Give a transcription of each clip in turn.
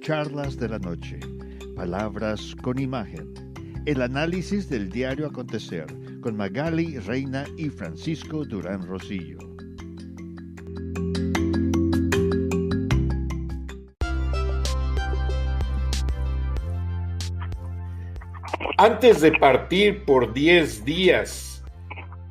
Charlas de la Noche, Palabras con Imagen, el análisis del diario acontecer con Magali Reina y Francisco Durán Rosillo. Antes de partir por 10 días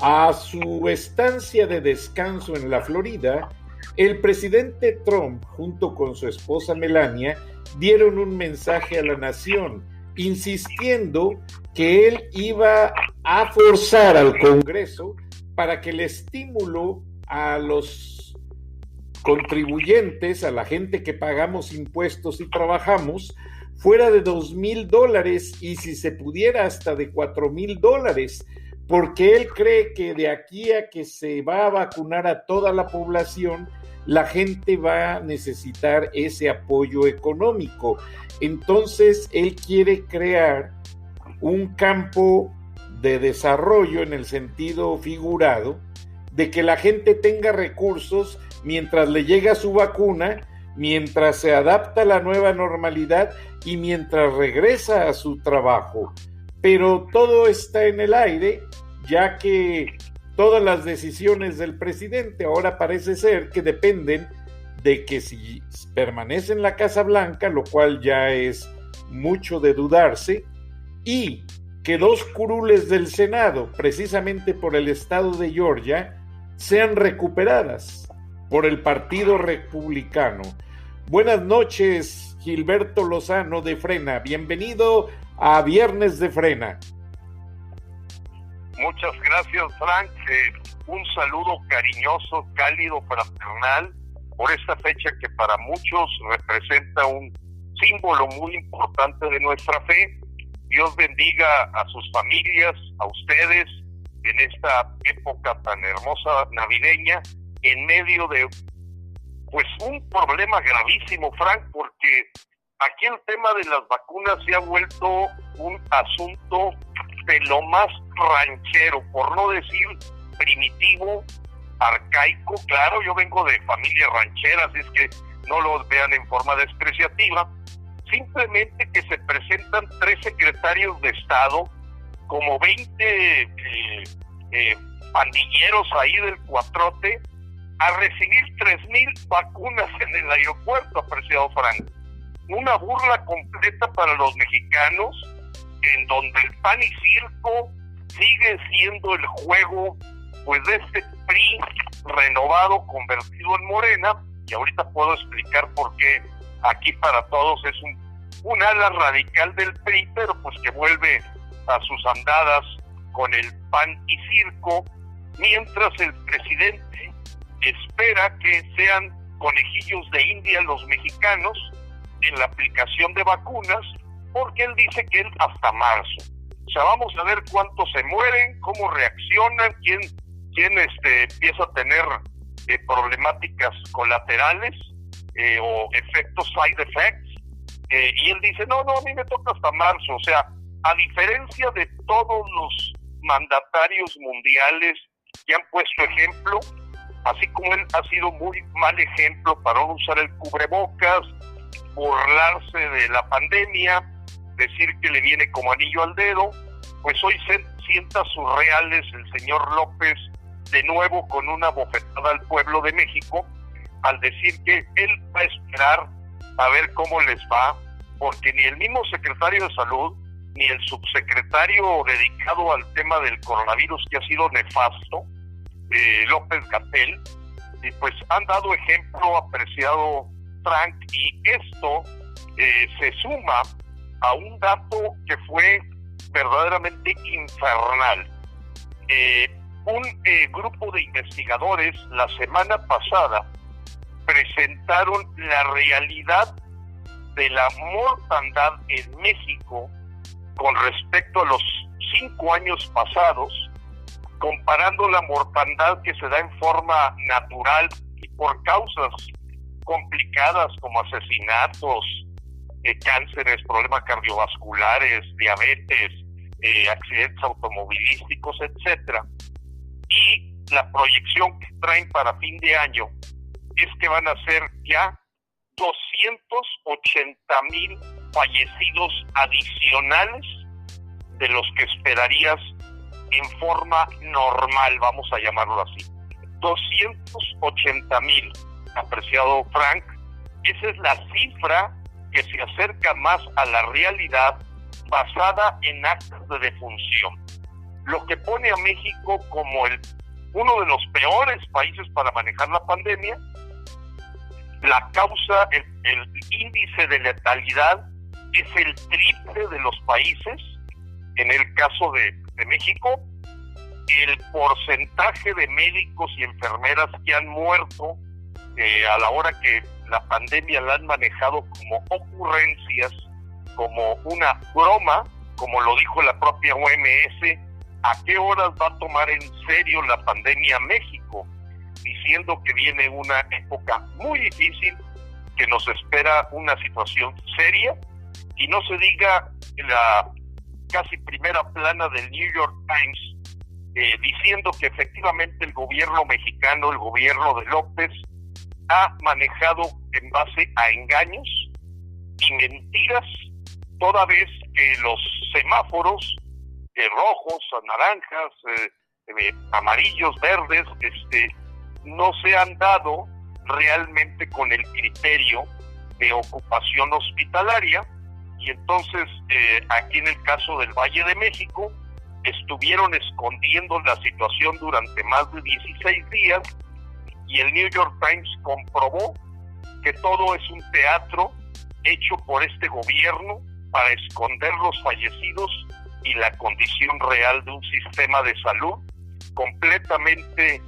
a su estancia de descanso en la Florida, el presidente Trump, junto con su esposa Melania, dieron un mensaje a la nación, insistiendo que él iba a forzar al Congreso para que el estímulo a los contribuyentes, a la gente que pagamos impuestos y trabajamos, fuera de $2,000 y si se pudiera hasta de $4,000, porque él cree que de aquí a que se va a vacunar a toda la población, la gente va a necesitar ese apoyo económico. Entonces, él quiere crear un campo de desarrollo en el sentido figurado, de que la gente tenga recursos mientras le llega su vacuna, mientras se adapta a la nueva normalidad y mientras regresa a su trabajo. Pero todo está en el aire, ya que todas las decisiones del presidente ahora parece ser que dependen de que si permanece en la Casa Blanca, lo cual ya es mucho de dudarse, y que 2 curules del Senado, precisamente por el estado de Georgia, sean recuperadas por el Partido Republicano. Buenas noches, Gilberto Lozano de Frena. Bienvenido a Viernes de Frena. Muchas gracias, Frank. Un saludo cariñoso, cálido, fraternal por esta fecha que para muchos representa un símbolo muy importante de nuestra fe. Dios bendiga a sus familias, a ustedes, en esta época tan hermosa navideña, en medio de pues un problema gravísimo, Frank, porque aquí el tema de las vacunas se ha vuelto un asunto de lo más ranchero, por no decir primitivo, arcaico. Claro, yo vengo de familia ranchera, así es que no lo vean en forma despreciativa. Simplemente que se presentan 3 secretarios de Estado, como 20 pandilleros ahí del cuatrote, a recibir 3,000 vacunas en el aeropuerto, apreciado Frank. Una burla completa para los mexicanos, en donde el pan y circo sigue siendo el juego pues de este PRI renovado, convertido en Morena, y ahorita puedo explicar por qué aquí para todos es un ala radical del PRI, pero pues que vuelve a sus andadas con el pan y circo, mientras el presidente espera que sean conejillos de India los mexicanos en la aplicación de vacunas, porque él dice que él hasta marzo. O sea, vamos a ver cuántos se mueren, cómo reaccionan, quién empieza a tener problemáticas colaterales o efectos side effects. Y él dice, no, a mí me toca hasta marzo. O sea, a diferencia de todos los mandatarios mundiales que han puesto ejemplo, así como él ha sido muy mal ejemplo para no usar el cubrebocas, burlarse de la pandemia, decir que le viene como anillo al dedo, pues hoy se sienta sus reales el señor López de nuevo con una bofetada al pueblo de México al decir que él va a esperar a ver cómo les va, porque ni el mismo secretario de Salud ni el subsecretario dedicado al tema del coronavirus, que ha sido nefasto, López-Gatell, pues han dado ejemplo, apreciado Frank, y esto se suma a un dato que fue verdaderamente infernal. Un grupo de investigadores la semana pasada presentaron la realidad de la mortandad en México con respecto a los 5 años pasados, comparando la mortandad que se da en forma natural y por causas complicadas como asesinatos, cánceres, problemas cardiovasculares, diabetes, accidentes automovilísticos, etcétera. Y la proyección que traen para fin de año es que van a ser ya 280,000 fallecidos adicionales de los que esperarías en forma normal, vamos a llamarlo así. 280,000, apreciado Frank. Esa es la cifra que se acerca más a la realidad basada en actas de defunción, lo que pone a México como uno de los peores países para manejar la pandemia. La causa, el índice de letalidad es el triple de los países. En el caso de México, el porcentaje de médicos y enfermeras que han muerto a la hora que la pandemia la han manejado como ocurrencias, como una broma, como lo dijo la propia OMS, ¿a qué horas va a tomar en serio la pandemia México? Diciendo que viene una época muy difícil, que nos espera una situación seria, y no se diga la casi primera plana del New York Times, diciendo que efectivamente el gobierno mexicano, el gobierno de López, ha manejado en base a engaños y mentiras, toda vez que los semáforos rojos, naranjas, amarillos, verdes, no se han dado realmente con el criterio de ocupación hospitalaria. Y entonces aquí en el caso del Valle de México estuvieron escondiendo la situación durante más de 16 días, y el New York Times comprobó que todo es un teatro hecho por este gobierno para esconder los fallecidos y la condición real de un sistema de salud completamente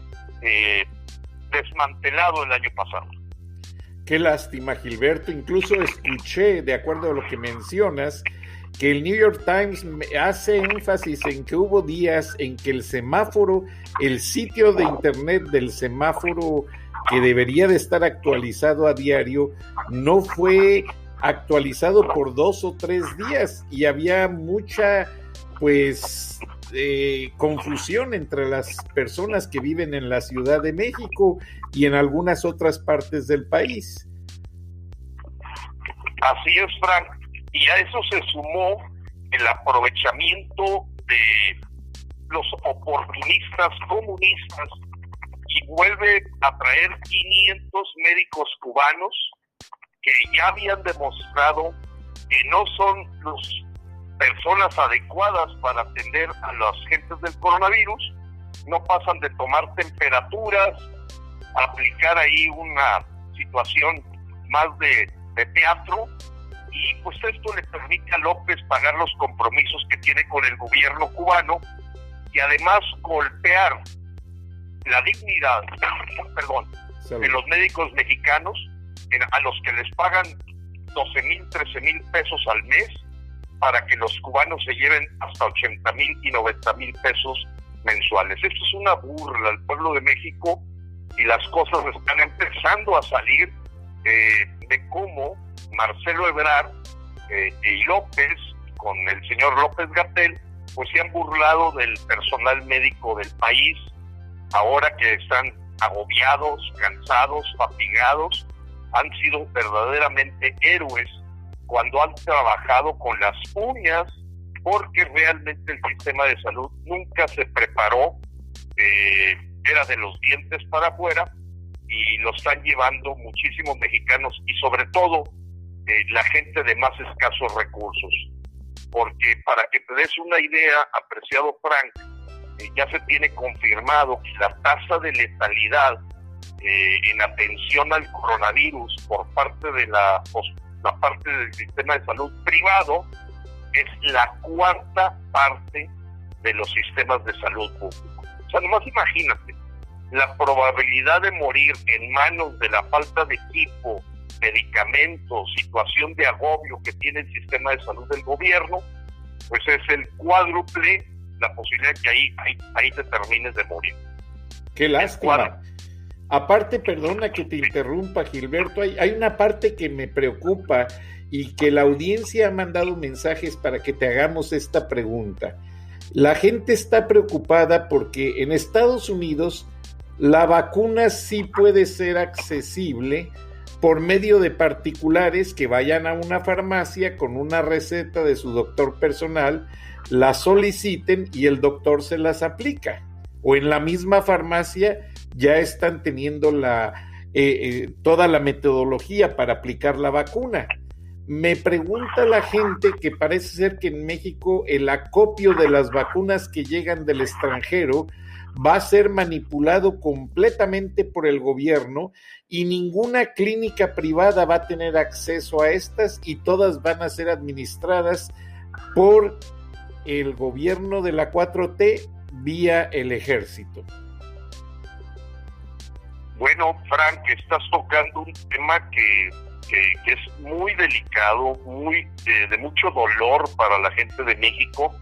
desmantelado el año pasado. Qué lástima, Gilberto. Incluso escuché, de acuerdo a lo que mencionas, que el New York Times hace énfasis en que hubo días en que el semáforo, el sitio de internet del semáforo que debería de estar actualizado a diario, no fue actualizado por 2 o 3 días, y había mucha, confusión entre las personas que viven en la Ciudad de México y en algunas otras partes del país. Así es, Frank, y a eso se sumó el aprovechamiento de los oportunistas comunistas, y vuelve a traer 500 médicos cubanos que ya habían demostrado que no son las personas adecuadas para atender a las gentes del coronavirus. No pasan de tomar temperaturas, aplicar ahí una situación más de teatro, y pues esto le permite a López pagar los compromisos que tiene con el gobierno cubano, y además golpear la dignidad, de los médicos mexicanos, a los que les pagan 12,000, 13,000 pesos al mes, para que los cubanos se lleven hasta 80,000 y 90,000 pesos mensuales. Esto es una burla al pueblo de México, y las cosas están empezando a salir de cómo Marcelo Ebrard y López, con el señor López-Gatell, pues se han burlado del personal médico del país, ahora que están agobiados, cansados, fatigados. Han sido verdaderamente héroes cuando han trabajado con las uñas, porque realmente el sistema de salud nunca se preparó, era de los dientes para afuera, y lo están llevando muchísimos mexicanos, y sobre todo la gente de más escasos recursos. Porque para que te des una idea, apreciado Frank, ya se tiene confirmado que la tasa de letalidad en atención al coronavirus por parte de la parte del sistema de salud privado es la 4ª parte de los sistemas de salud público. O sea, nomás imagínate, la probabilidad de morir en manos de la falta de equipo, medicamentos, situación de agobio que tiene el sistema de salud del gobierno, pues es el cuádruple la posibilidad de que ahí te termines de morir. Qué lástima. Aparte, perdona que te interrumpa, Gilberto, hay una parte que me preocupa, y que la audiencia ha mandado mensajes para que te hagamos esta pregunta. La gente está preocupada porque en Estados Unidos la vacuna sí puede ser accesible por medio de particulares que vayan a una farmacia con una receta de su doctor personal, la soliciten y el doctor se las aplica. O en la misma farmacia ya están teniendo toda la metodología para aplicar la vacuna. Me pregunta la gente que parece ser que en México el acopio de las vacunas que llegan del extranjero va a ser manipulado completamente por el gobierno y ninguna clínica privada va a tener acceso a estas y todas van a ser administradas por el gobierno de la 4T vía el ejército. Bueno, Frank, estás tocando un tema que es muy delicado, de mucho dolor para la gente de México,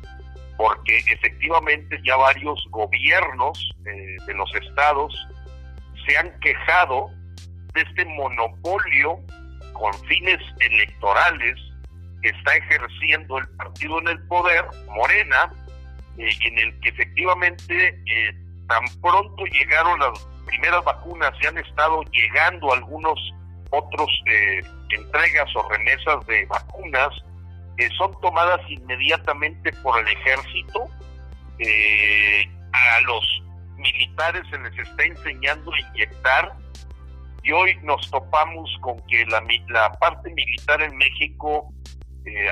porque efectivamente ya varios gobiernos de los estados se han quejado de este monopolio con fines electorales que está ejerciendo el partido en el poder, Morena, en el que efectivamente tan pronto llegaron las primeras vacunas y han estado llegando algunos otros entregas o remesas de vacunas, son tomadas inmediatamente por el ejército. A los militares se les está enseñando a inyectar, y hoy nos topamos con que la parte militar en México,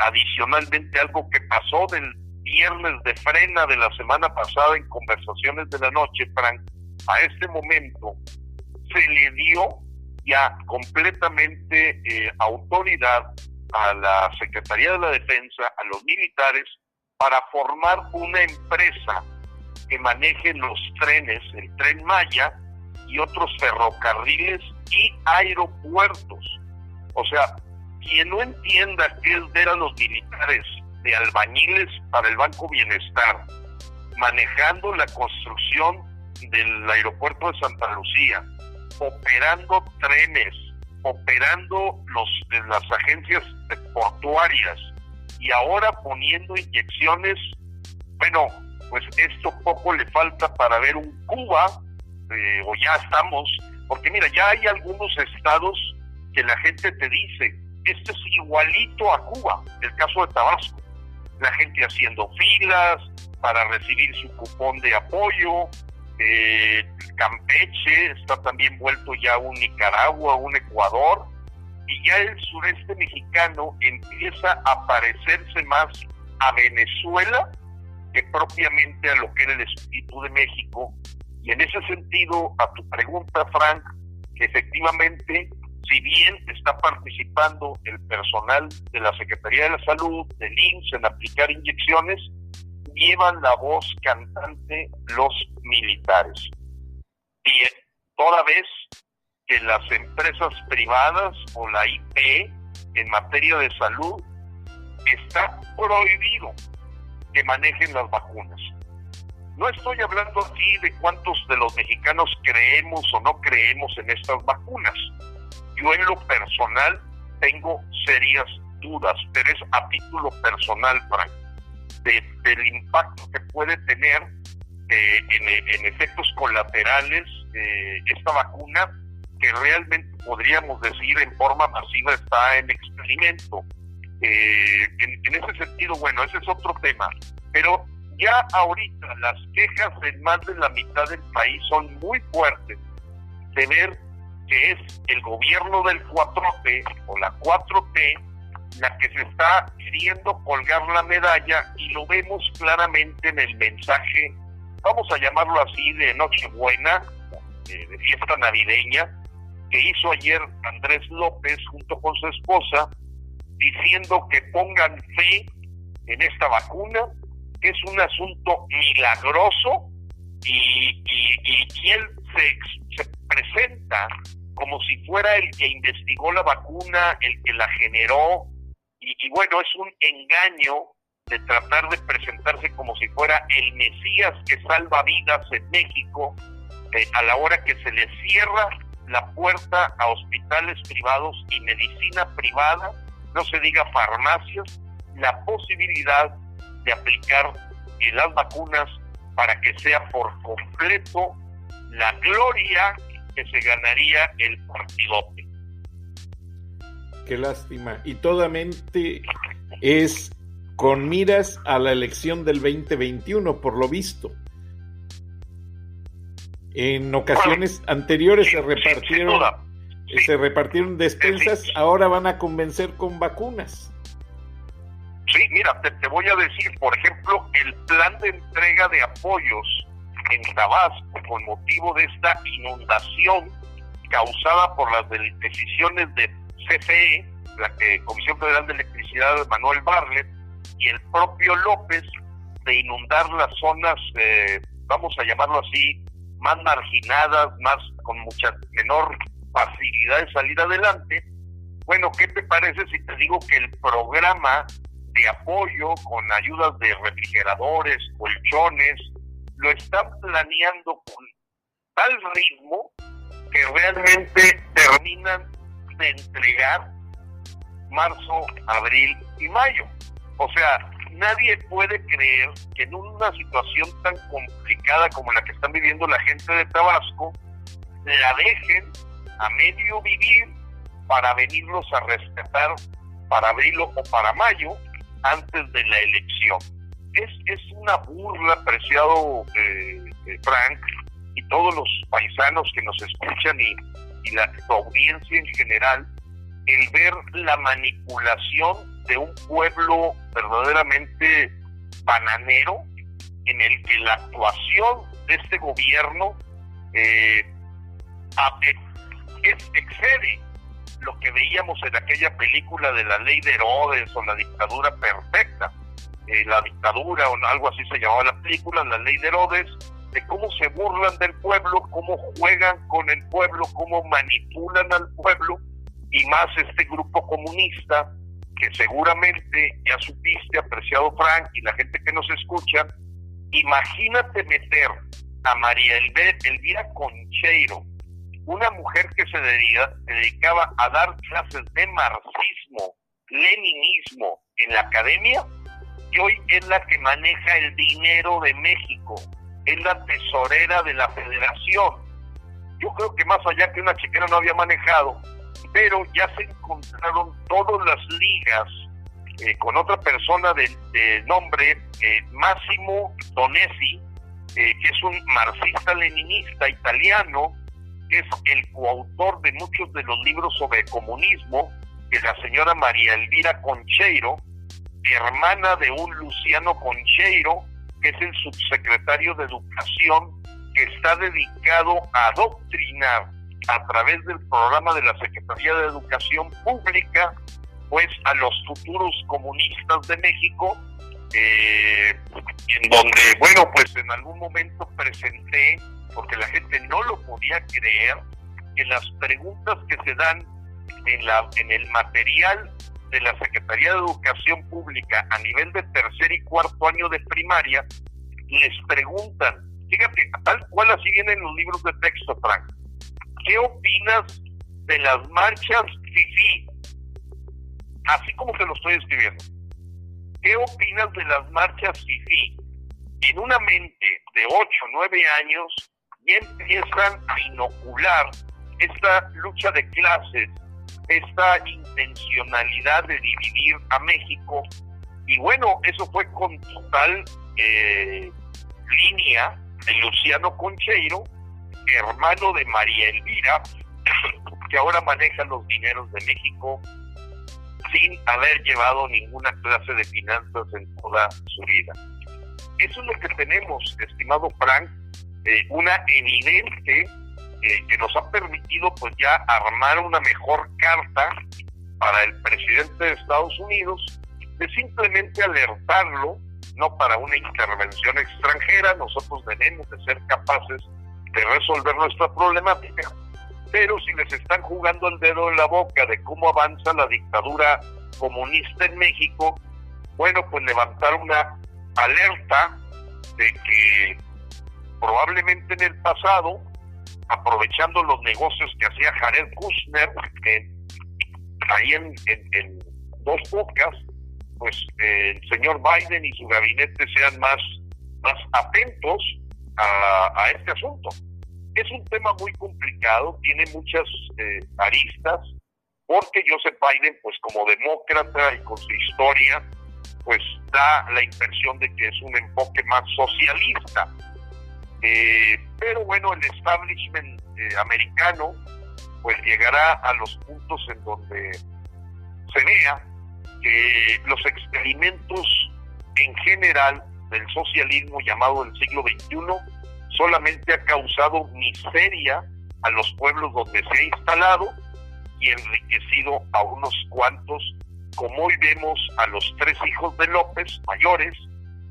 adicionalmente algo que pasó del viernes de frena de la semana pasada en Conversaciones de la Noche, Frank, a este momento se le dio ya completamente autoridad a la Secretaría de la Defensa, a los militares, para formar una empresa que maneje los trenes, el Tren Maya y otros ferrocarriles y aeropuertos. O sea, quien no entienda qué es ver a los militares de albañiles para el Banco Bienestar, manejando la construcción del aeropuerto de Santa Lucía, operando trenes, operando las agencias portuarias y ahora poniendo inyecciones, bueno, pues esto poco le falta para ver un Cuba, o ya estamos, porque mira, ya hay algunos estados que la gente te dice, esto es igualito a Cuba, el caso de Tabasco, la gente haciendo filas para recibir su cupón de apoyo. Campeche está también vuelto ya un Nicaragua, un Ecuador, y ya el sureste mexicano empieza a parecerse más a Venezuela que propiamente a lo que era el espíritu de México. Y en ese sentido, a tu pregunta, Frank, que efectivamente, si bien está participando el personal de la Secretaría de la Salud, del IMSS, en aplicar inyecciones, llevan la voz cantante los militares. Y toda vez que las empresas privadas o la IP en materia de salud está prohibido que manejen las vacunas. No estoy hablando aquí de cuántos de los mexicanos creemos o no creemos en estas vacunas. Yo en lo personal tengo serias dudas, pero es a título personal, Frank, del impacto que puede tener en efectos colaterales esta vacuna, que realmente podríamos decir en forma masiva está en experimento. En ese sentido, bueno, ese es otro tema, pero ya ahorita las quejas en más de la mitad del país son muy fuertes de ver que es el gobierno del 4T o la 4T la que se está queriendo colgar la medalla, y lo vemos claramente en el mensaje, vamos a llamarlo así, de Nochebuena, de fiesta navideña, que hizo ayer Andrés López junto con su esposa, diciendo que pongan fe en esta vacuna, que es un asunto milagroso, y él se presenta como si fuera el que investigó la vacuna, el que la generó, y bueno, es un engaño de tratar de presentarse como si fuera el Mesías que salva vidas en México, a la hora que se le cierra la puerta a hospitales privados y medicina privada, no se diga farmacias, la posibilidad de aplicar las vacunas para que sea por completo la gloria que se ganaría el partidote. Qué lástima. Y totalmente es con miras a la elección del 2021, por lo visto. En ocasiones anteriores se repartieron despensas, ahora van a convencer con vacunas. Sí, mira, te voy a decir, por ejemplo, el plan de entrega de apoyos en Tabasco con motivo de esta inundación causada por las decisiones de CFE, la Comisión Federal de Electricidad de Manuel Bartlett, y el propio López, de inundar las zonas, vamos a llamarlo así, más marginadas, más con mucha menor facilidad de salir adelante. Bueno, ¿qué te parece si te digo que el programa de apoyo con ayudas de refrigeradores, colchones, lo están planeando con tal ritmo que realmente terminan de entregar marzo, abril y mayo? O sea, nadie puede creer que en una situación tan complicada como la que están viviendo la gente de Tabasco, la dejen a medio vivir para venirlos a rescatar para abril o para mayo antes de la elección. Es una burla, apreciado Frank, y todos los paisanos que nos escuchan y la audiencia en general, el ver la manipulación de un pueblo verdaderamente bananero, en el que la actuación de este gobierno excede lo que veíamos en aquella película de la ley de Herodes o la dictadura perfecta. La dictadura o algo así se llamaba la película, la ley de Herodes, de cómo se burlan del pueblo, cómo juegan con el pueblo, cómo manipulan al pueblo, y más este grupo comunista que seguramente ya supiste, apreciado Frank, y la gente que nos escucha. Imagínate meter a María Elvira Concheiro, una mujer que se dedicaba a dar clases de marxismo, leninismo en la academia, y hoy es la que maneja el dinero de México, es la tesorera de la federación. Yo creo que más allá que una chequera no había manejado, pero ya se encontraron todas las ligas con otra persona de nombre Massimo Donesi, que es un marxista-leninista italiano, que es el coautor de muchos de los libros sobre comunismo, que la señora María Elvira Concheiro, hermana de un Luciano Concheiro, que es el subsecretario de Educación, que está dedicado a adoctrinar a través del programa de la Secretaría de Educación Pública, pues a los futuros comunistas de México, en donde, bueno, pues en algún momento presenté, porque la gente no lo podía creer, que las preguntas que se dan en el material de la Secretaría de Educación Pública a nivel de tercer y cuarto año de primaria, les preguntan, fíjate, tal cual así vienen los libros de texto, Frank, ¿qué opinas de las marchas fifí? Así como te lo estoy escribiendo. ¿Qué opinas de las marchas fifí? En una mente de 8 o 9 años ya empiezan a inocular esta lucha de clases, esta intencionalidad de dividir a México. Y bueno, eso fue con total línea de Luciano Concheiro, hermano de María Elvira, que ahora maneja los dineros de México sin haber llevado ninguna clase de finanzas en toda su vida. Eso es lo que tenemos, estimado Frank, una evidente que nos ha permitido pues ya armar una mejor carta para el presidente de Estados Unidos, de simplemente alertarlo, no para una intervención extranjera. Nosotros tenemos de ser capaces de resolver nuestra problemática, pero si les están jugando el dedo en la boca de cómo avanza la dictadura comunista en México, bueno, pues levantar una alerta de que probablemente en el pasado, aprovechando los negocios que hacía Jared Kushner ahí en Dos Bocas, pues el señor Biden y su gabinete sean más atentos a este asunto. Es un tema muy complicado, tiene muchas aristas, porque Joseph Biden, pues como demócrata y con su historia, pues da la impresión de que es un enfoque más socialista. Pero bueno, el establishment americano pues llegará a los puntos en donde se vea que los experimentos en general del socialismo llamado del siglo XXI solamente ha causado miseria a los pueblos donde se ha instalado y enriquecido a unos cuantos, como hoy vemos a los 3 hijos de López, mayores,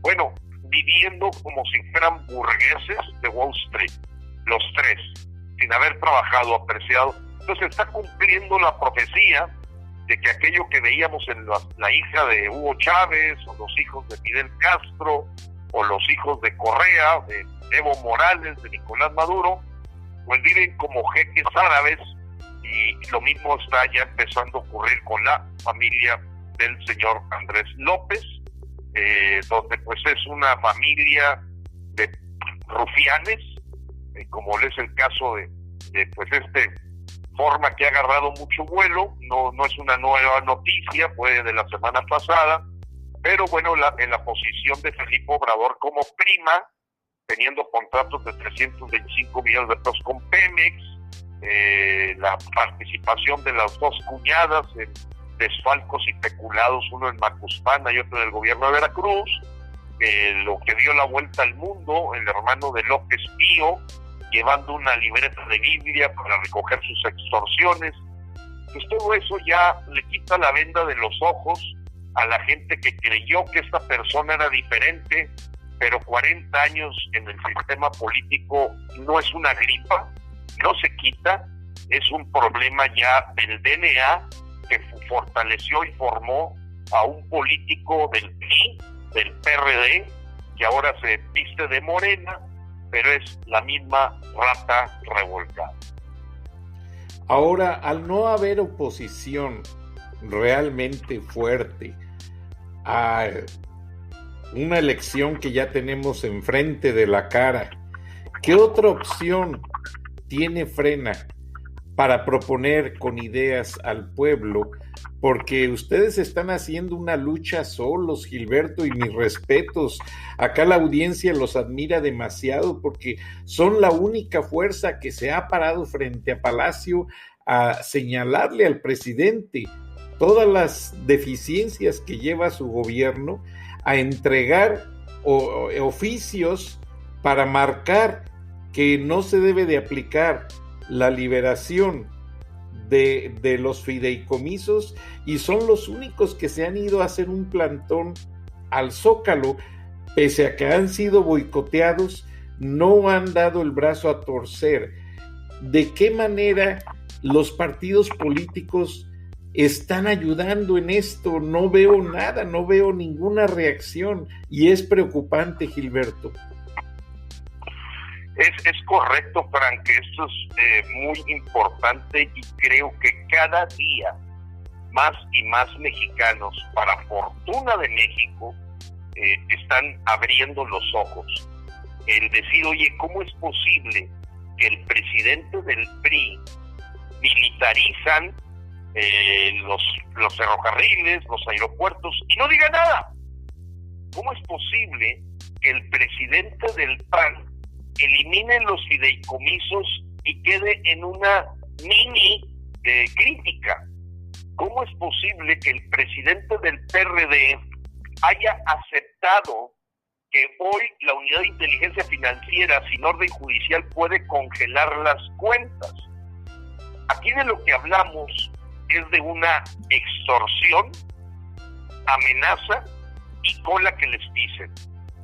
bueno, viviendo como si fueran burgueses de Wall Street, los 3, sin haber trabajado, apreciado. Entonces está cumpliendo la profecía de que aquello que veíamos en la hija de Hugo Chávez, o los hijos de Fidel Castro, o los hijos de Correa, de Evo Morales, de Nicolás Maduro, pues viven como jeques árabes, y lo mismo está ya empezando a ocurrir con la familia del señor Andrés López, donde pues es una familia de rufianes, como es el caso de pues forma que ha agarrado mucho vuelo, no es una nueva noticia, fue de la semana pasada, pero bueno, en la posición de Felipe Obrador como prima, teniendo contratos de 325 millones de pesos con Pemex, la participación de las 2 cuñadas en desfalcos y peculados, uno en Macuspana y otro en el gobierno de Veracruz, lo que dio la vuelta al mundo, el hermano de López Pío, llevando una libreta de Biblia para recoger sus extorsiones. Pues todo eso ya le quita la venda de los ojos a la gente que creyó que esta persona era diferente, pero 40 años en el sistema político no es una gripa, no se quita, es un problema ya del DNA que fortaleció y formó a un político del PRI, del PRD, que ahora se viste de Morena, pero es la misma rata revolcada. Ahora, al no haber oposición realmente fuerte a una elección que ya tenemos enfrente de la cara, ¿qué otra opción tiene Frena para proponer con ideas al pueblo? Porque ustedes están haciendo una lucha solos, Gilberto, y mis respetos. Acá la audiencia los admira demasiado porque son la única fuerza que se ha parado frente a Palacio a señalarle al presidente todas las deficiencias que lleva su gobierno, a entregar oficios para marcar que no se debe de aplicar la liberación de los fideicomisos, y son los únicos que se han ido a hacer un plantón al Zócalo, pese a que han sido boicoteados, no han dado el brazo a torcer. ¿De qué manera los partidos políticos están ayudando en esto? No veo nada, no veo ninguna reacción, y es preocupante, Gilberto. Es correcto, Frank, que esto es muy importante, y creo que cada día más y más mexicanos, para fortuna de México, están abriendo los ojos. El decir, oye, ¿cómo es posible que el presidente del PRI militarizan los ferrocarriles, los aeropuertos, y no diga nada? ¿Cómo es posible que el presidente del PAN elimine los fideicomisos y quede en una mini crítica? ¿Cómo es posible que el presidente del PRD haya aceptado que hoy la Unidad de Inteligencia Financiera sin orden judicial puede congelar las cuentas? Aquí de lo que hablamos es de una extorsión, amenaza y cola que les pisen.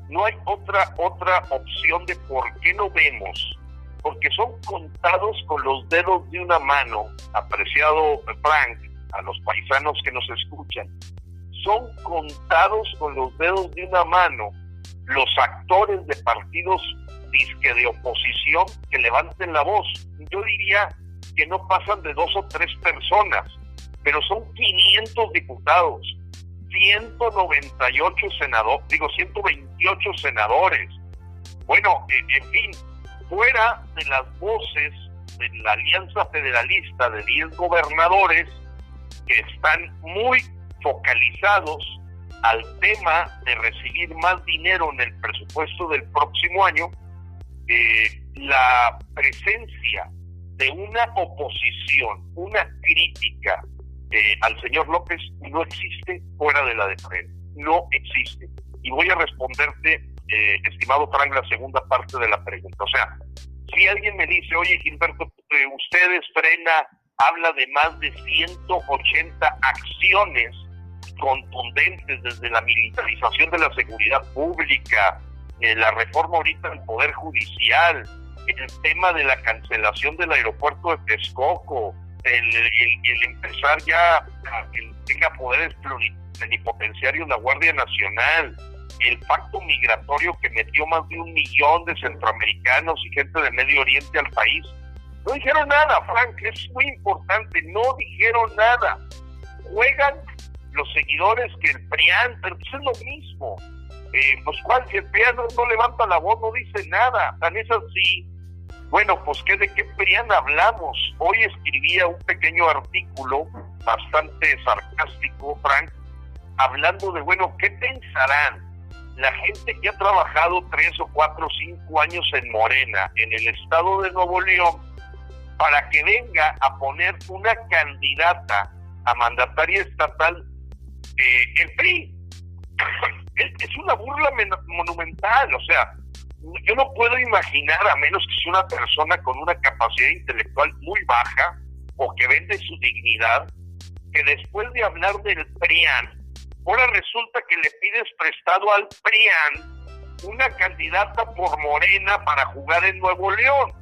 No hay otra opción de por qué no vemos, porque son contados con los dedos de una mano, apreciado Frank, a los paisanos que nos escuchan, son contados con los dedos de una mano los actores de partidos disque de oposición que levanten la voz. Yo diría que no pasan de 2 o 3 personas, pero son 500 diputados, 198 senadores, 128 senadores. Bueno, en fin, fuera de las voces de la Alianza Federalista de 10 gobernadores, que están muy focalizados al tema de recibir más dinero en el presupuesto del próximo año. La presencia de una oposición, una crítica al señor López no existe fuera de la de Morena, no existe. Y voy a responderte, estimado Frank, la segunda parte de la pregunta. O sea, si alguien me dice, oye, Gilberto, ustedes, Frena, habla de más de 180 acciones contundentes, desde la militarización de la seguridad pública, la reforma ahorita del Poder Judicial, el tema de la cancelación del aeropuerto de Texcoco, el empezar ya que tenga poderes plenipotenciarios la Guardia Nacional, el pacto migratorio que metió más de 1 millón de centroamericanos y gente de Medio Oriente al país. No dijeron nada, Frank, es muy importante, no dijeron nada. Juegan los seguidores que el PRIAN, pero pues es lo mismo. Pues cuál, si el PRIAN no levanta la voz, no dice nada, tan es así. Bueno, pues ¿de qué PRIAN hablamos? Hoy escribía un pequeño artículo bastante sarcástico, Frank, hablando de, bueno, ¿qué pensarán la gente que ha trabajado 3 o 4 o 5 años en Morena, en el estado de Nuevo León, para que venga a poner una candidata a mandataria estatal el PRI? Es una burla monumental. O sea, yo no puedo imaginar, a menos que sea una persona con una capacidad intelectual muy baja o que vende su dignidad, que después de hablar del PRIAN, ahora resulta que le pides prestado al PRIAN una candidata por Morena para jugar en Nuevo León,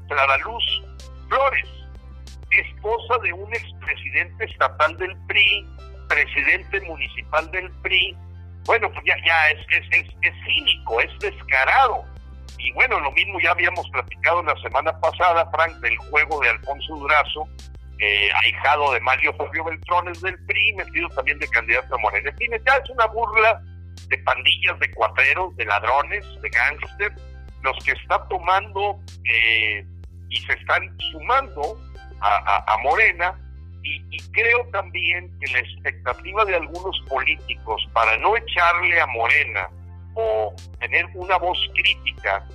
Clara Luz Flores, esposa de un expresidente estatal del PRI, presidente municipal del PRI. Bueno, pues ya es cínico, es descarado. Y bueno, lo mismo ya habíamos platicado la semana pasada, Frank, del juego de Alfonso Durazo, ahijado de Mario Fabio Beltrones del PRI, metido también de candidato a Morena. En fin, ya es una burla de pandillas de cuateros, de ladrones, de gángster, los que está tomando y se están sumando a Morena. Y creo también que la expectativa de algunos políticos para no echarle a Morena o tener una voz crítica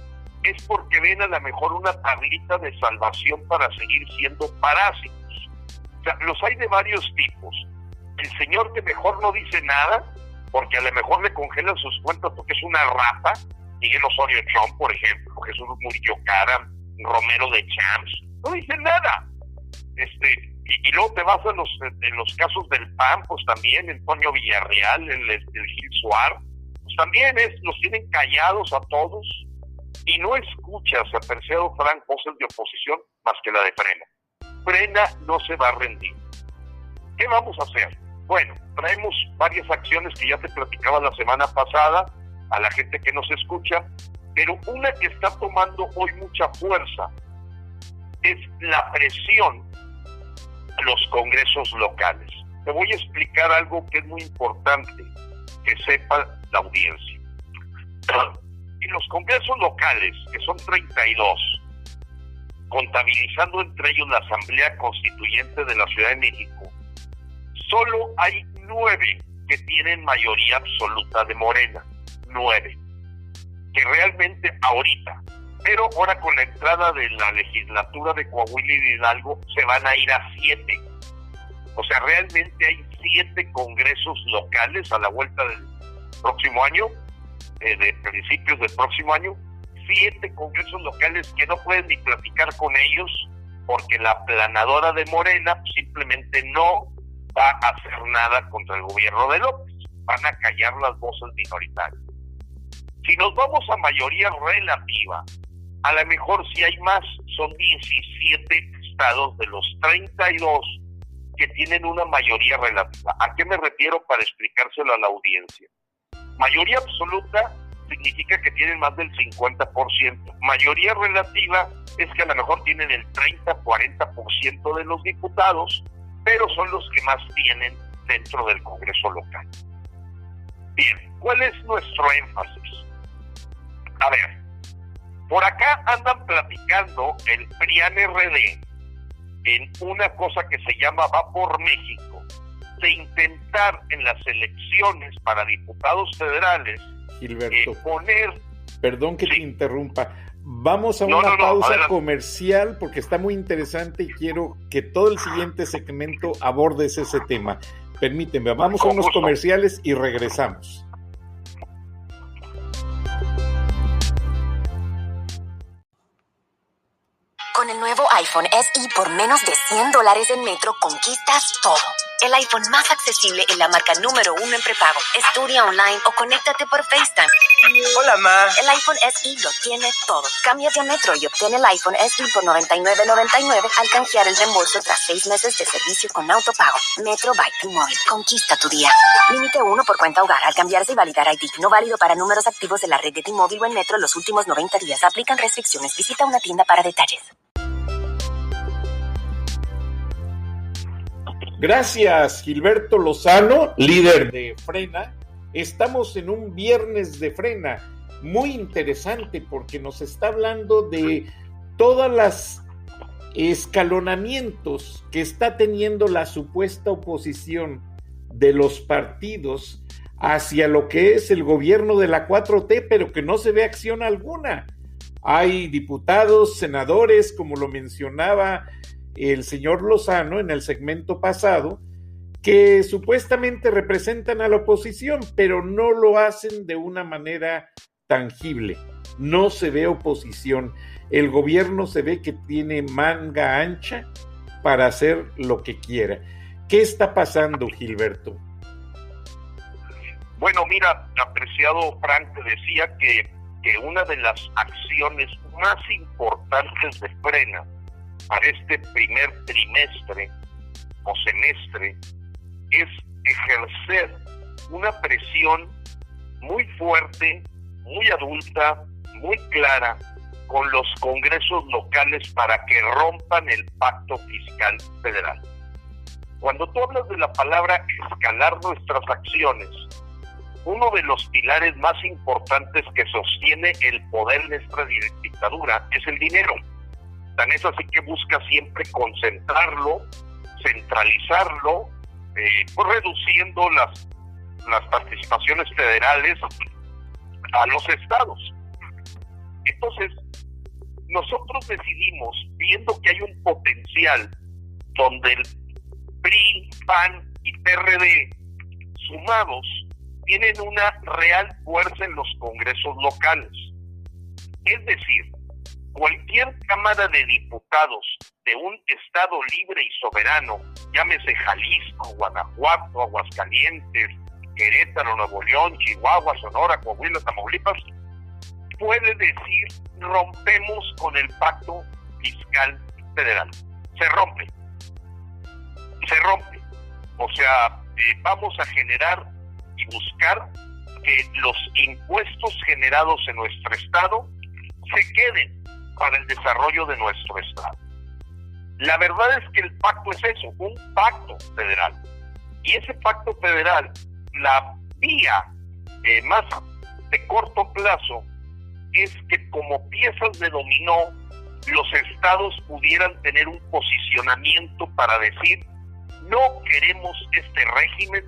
es porque ven a lo mejor una tablita de salvación para seguir siendo parásitos. O sea, los hay de varios tipos. El señor que mejor no dice nada, porque a lo mejor le congelan sus cuentas porque es una rata, Miguel Osorio Chong, por ejemplo, Jesús Murillo Caram, Romero de Champs, no dice nada. Y luego te vas en los casos del PAN, pues también Antonio Villarreal, el Gil Suar, pues también los tienen callados a todos, y no escuchas a Perseo Frank voces de oposición más que la de Frena. Frena no se va a rendir. ¿Qué vamos a hacer? Bueno, traemos varias acciones que ya te platicaba la semana pasada a la gente que nos escucha, pero una que está tomando hoy mucha fuerza es la presión a los congresos locales. Te voy a explicar algo que es muy importante que sepa la audiencia. En los congresos locales, que son 32, contabilizando entre ellos la Asamblea Constituyente de la Ciudad de México, solo hay 9 que tienen mayoría absoluta de Morena. 9. Que realmente ahorita, pero ahora con la entrada de la legislatura de Coahuila y de Hidalgo, se van a ir a 7. O sea, realmente hay 7 congresos locales a la vuelta del próximo año, de principios del próximo año, 7 congresos locales que no pueden ni platicar con ellos, porque la aplanadora de Morena simplemente no va a hacer nada contra el gobierno de López. Van a callar las voces minoritarias. Si nos vamos a mayoría relativa, a lo mejor si hay más, son 17 estados de los 32 que tienen una mayoría relativa. ¿A qué me refiero para explicárselo a la audiencia? Mayoría absoluta significa que tienen más del 50%. Mayoría relativa es que a lo mejor tienen el 30-40% de los diputados, pero son los que más tienen dentro del Congreso local. Bien, ¿cuál es nuestro énfasis? A ver, por acá andan platicando el PRIAN-RD en una cosa que se llama Va por México, de intentar en las elecciones para diputados federales, Gilberto, poner... perdón que Sí. te interrumpa. Vamos a No, una pausa adelante. comercial porque está muy interesante y quiero que todo el siguiente segmento abordes ese tema. Permíteme, vamos a Con unos gusto. comerciales y regresamos. Con el nuevo iPhone SE por menos de $100 en Metro conquistas todo. El iPhone más accesible en la marca número 1 en prepago. Estudia online o conéctate por FaceTime. Hola, ma. El iPhone SE lo tiene todo. Cámbiate a Metro y obtén el iPhone SE por $99.99 al canjear el reembolso tras 6 meses de servicio con autopago. Metro by T-Mobile. Conquista tu día. Límite 1 por cuenta hogar al cambiarse y validar ID. No válido para números activos de la red de T-Mobile o en Metro los últimos 90 días. Aplican restricciones. Visita una tienda para detalles. Gracias, Gilberto Lozano, líder de Frena. Estamos en un viernes de Frena muy interesante porque nos está hablando de todas las escalonamientos que está teniendo la supuesta oposición de los partidos hacia lo que es el gobierno de la 4T, pero que no se ve acción alguna. Hay diputados, senadores, como lo mencionaba el señor Lozano en el segmento pasado, que supuestamente representan a la oposición, pero no lo hacen de una manera tangible. No se ve oposición. El gobierno se ve que tiene manga ancha para hacer lo que quiera. ¿Qué está pasando, Gilberto? Bueno, mira, apreciado Frank, te decía que una de las acciones más importantes de Frena para este primer trimestre o semestre es ejercer una presión muy fuerte, muy adulta, muy clara con los congresos locales para que rompan el pacto fiscal federal. Cuando tú hablas de la palabra escalar nuestras acciones, uno de los pilares más importantes que sostiene el poder de esta dictadura es el dinero. Tan es así que busca siempre concentrarlo, centralizarlo, pues reduciendo las participaciones federales a los estados. Entonces, nosotros decidimos, viendo que hay un potencial donde el PRI, PAN y PRD sumados tienen una real fuerza en los congresos locales. Es decir, cualquier Cámara de Diputados de un estado libre y soberano, llámese Jalisco, Guanajuato, Aguascalientes, Querétaro, Nuevo León, Chihuahua, Sonora, Coahuila, Tamaulipas, puede decir: rompemos con el pacto fiscal federal. Se rompe. O sea, vamos a generar y buscar que los impuestos generados en nuestro estado se queden para el desarrollo de nuestro estado. La verdad es que el pacto es eso, un pacto federal. Y ese pacto federal, la vía más de corto plazo, es que como piezas de dominó, los estados pudieran tener un posicionamiento para decir: no queremos este régimen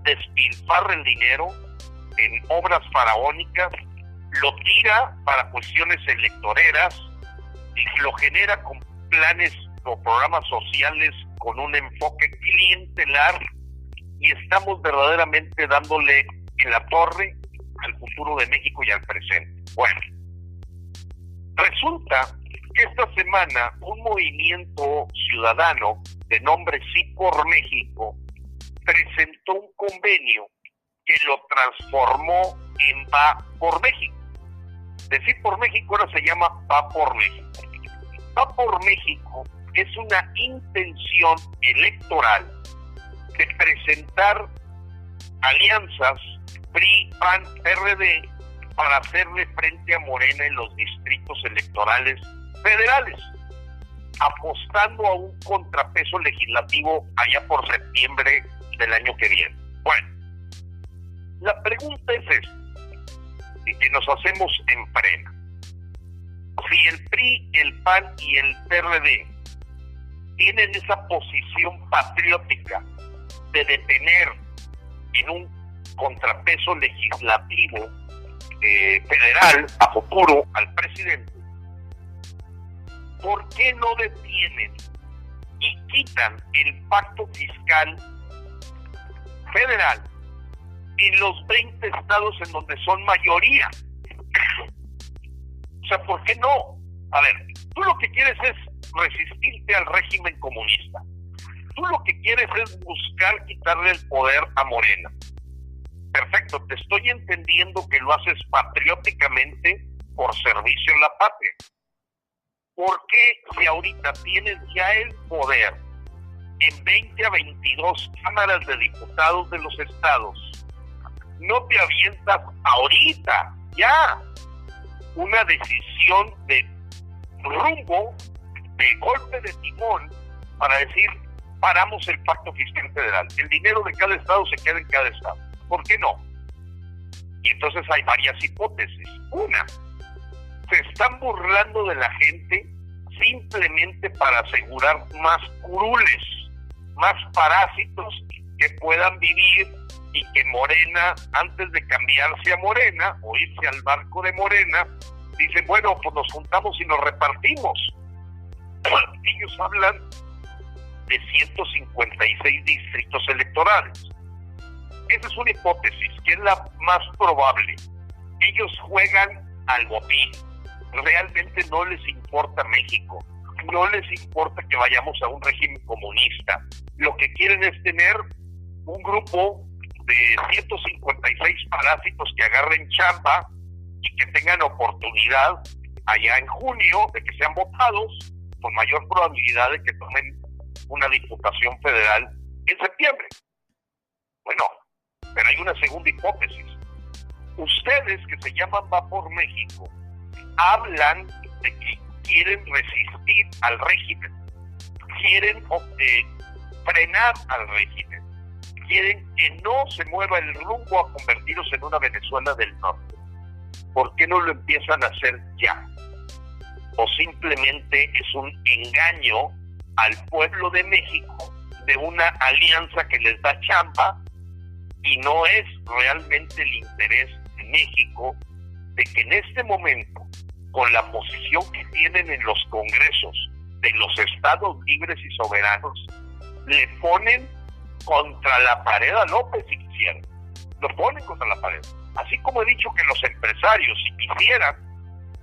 despilfarra el dinero en obras faraónicas, lo tira para cuestiones electoreras y lo genera con planes o programas sociales con un enfoque clientelar, y estamos verdaderamente dándole en la torre al futuro de México y al presente. Bueno, resulta que esta semana un movimiento ciudadano de nombre Sí por México presentó un convenio que lo transformó en Va por México. De Sí por México ahora se llama Va por México. Va por México es una intención electoral de presentar alianzas PRI, PAN, PRD para hacerle frente a Morena en los distritos electorales federales, apostando a un contrapeso legislativo allá por septiembre del año que viene. Bueno, la pregunta es esta, y que nos hacemos en Frena. Si el PRI, el PAN y el PRD tienen esa posición patriótica de detener en un contrapeso legislativo federal a futuro al presidente, ¿por qué no detienen y quitan el pacto fiscal federal en los 20 estados en donde son mayoría? O sea, ¿por qué no? A ver, tú lo que quieres es resistirte al régimen comunista. Tú lo que quieres es buscar quitarle el poder a Morena. Perfecto, te estoy entendiendo que lo haces patrióticamente por servicio a la patria. ¿Por qué si ahorita tienes ya el poder en 20 a 22 cámaras de diputados de los estados, no te avientas ahorita ya una decisión de rumbo, de golpe de timón, para decir, paramos el pacto fiscal federal? El dinero de cada estado se queda en cada estado. ¿Por qué no? Y entonces hay varias hipótesis. Una, se están burlando de la gente simplemente para asegurar más curules, más parásitos que puedan vivir, y que Morena, antes de cambiarse a Morena o irse al barco de Morena, dicen, bueno, pues nos juntamos y nos repartimos. Ellos hablan de 156 distritos electorales. Esa es una hipótesis, que es la más probable. Ellos juegan al botín. Realmente no les importa México. No les importa que vayamos a un régimen comunista. Lo que quieren es tener un grupo de 156 parásitos que agarren chamba y que tengan oportunidad allá en junio de que sean votados, con mayor probabilidad de que tomen una diputación federal en septiembre. Bueno, pero hay una segunda hipótesis. Ustedes, que se llaman Va por México, hablan de que quieren resistir al régimen, quieren frenar al régimen, quieren que no se mueva el rumbo a convertirlos en una Venezuela del Norte. ¿Por qué no lo empiezan a hacer ya? ¿O simplemente es un engaño al pueblo de México de una alianza que les da chamba, y no es realmente el interés de México de que en este momento, con la posición que tienen en los congresos de los estados libres y soberanos, le ponen contra la pared a López si quisieran? Lo ponen contra la pared. Así como he dicho que los empresarios, si quisieran,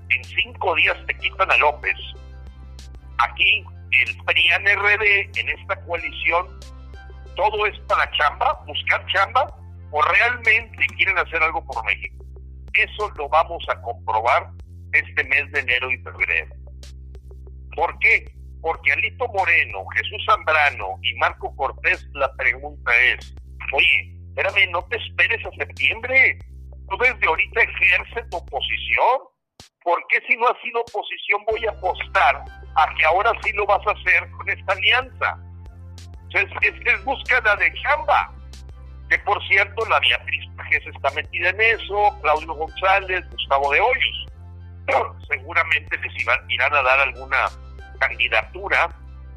en 5 días te quitan a López. Aquí el PRI-PAN-RD, en esta coalición, todo es para chamba, buscar chamba, o realmente quieren hacer algo por México. Eso lo vamos a comprobar este mes de enero y febrero. ¿Por qué? Porque Alito Moreno, Jesús Zambrano y Marco Cortés, la pregunta es, oye, espérame, no te esperes a septiembre. Tú desde ahorita ejerce tu oposición. ¿Por qué, si no has sido oposición, voy a apostar a que ahora sí lo vas a hacer con esta alianza? Es búsqueda de chamba. Que por cierto, la Beatriz Pajes está metida en eso, Claudio González, Gustavo de Hoyos. Seguramente les irán a dar alguna candidatura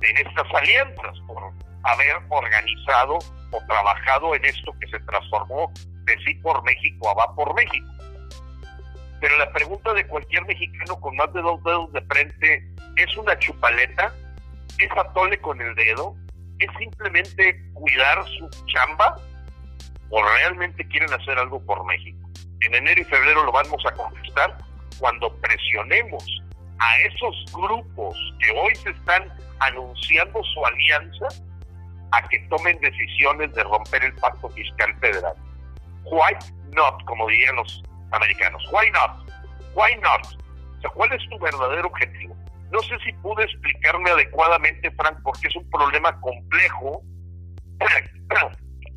en estas alianzas por haber organizado o trabajado en esto que se transformó de Sí por México a Va por México. Pero la pregunta de cualquier mexicano con más de 2 dedos de frente, ¿es una chupaleta? ¿Es atole con el dedo? ¿Es simplemente cuidar su chamba? ¿O realmente quieren hacer algo por México? En enero y febrero lo vamos a contestar cuando presionemos a esos grupos que hoy se están anunciando su alianza a que tomen decisiones de romper el pacto fiscal federal. Why not, como dirían los americanos? Why not? Why not? O sea, ¿cuál es tu verdadero objetivo? No sé si pude explicarme adecuadamente, Frank, porque es un problema complejo,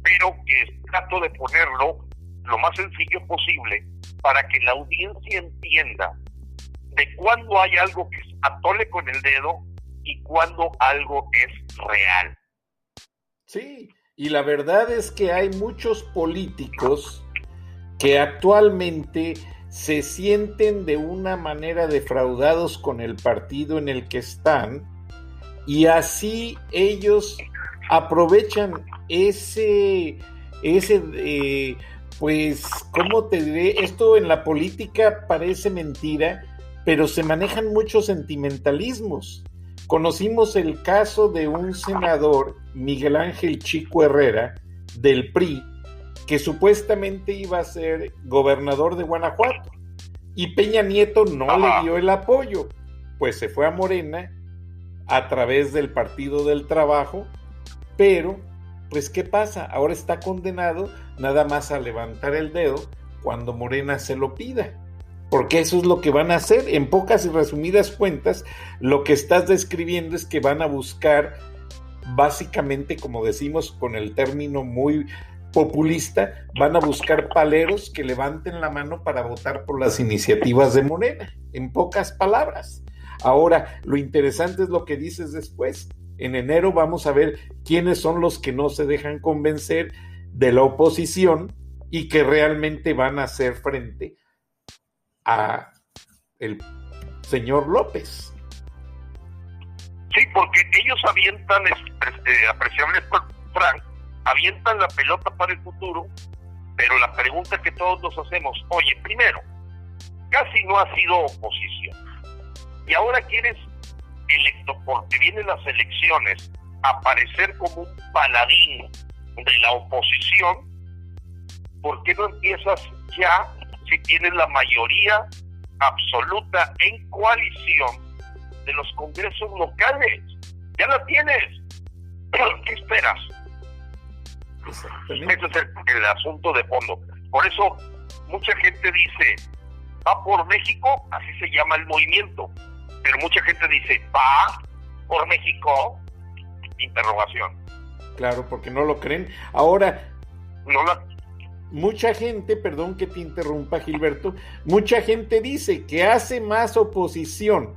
pero que trato de ponerlo lo más sencillo posible para que la audiencia entienda de cuándo hay algo que es atole con el dedo y cuándo algo es real. Sí, y la verdad es que hay muchos políticos que actualmente se sienten de una manera defraudados con el partido en el que están, y así ellos aprovechan pues, ¿cómo te diré? Esto en la política parece mentira, pero se manejan muchos sentimentalismos. Conocimos el caso de un senador, Miguel Ángel Chico Herrera, del PRI, que supuestamente iba a ser gobernador de Guanajuato, y Peña Nieto no le dio el apoyo, pues se fue a Morena a través del Partido del Trabajo, pero pues ¿qué pasa? Ahora está condenado nada más a levantar el dedo cuando Morena se lo pida, porque eso es lo que van a hacer. En pocas y resumidas cuentas, lo que estás describiendo es que van a buscar, básicamente, como decimos con el término muy populista, van a buscar paleros que levanten la mano para votar por las iniciativas de Morena, en pocas palabras. Ahora, lo interesante es lo que dices después. En enero vamos a ver quiénes son los que no se dejan convencer de la oposición y que realmente van a hacer frente a el señor López. Sí, porque ellos avientan, apreciable Frank, avientan la pelota para el futuro, pero la pregunta que todos nos hacemos, oye, primero, casi no ha sido oposición, y ahora quieres electo, porque vienen las elecciones, aparecer como un paladín de la oposición. ¿Por qué no empiezas ya, si tienes la mayoría absoluta en coalición de los congresos locales? Ya la tienes. ¿Qué esperas? Ese es el asunto de fondo. Por eso mucha gente dice, va por México, así se llama el movimiento, pero mucha gente dice, va por México, interrogación. Claro, porque no lo creen. Ahora, no la... mucha gente, perdón que te interrumpa, Gilberto, mucha gente dice que hace más oposición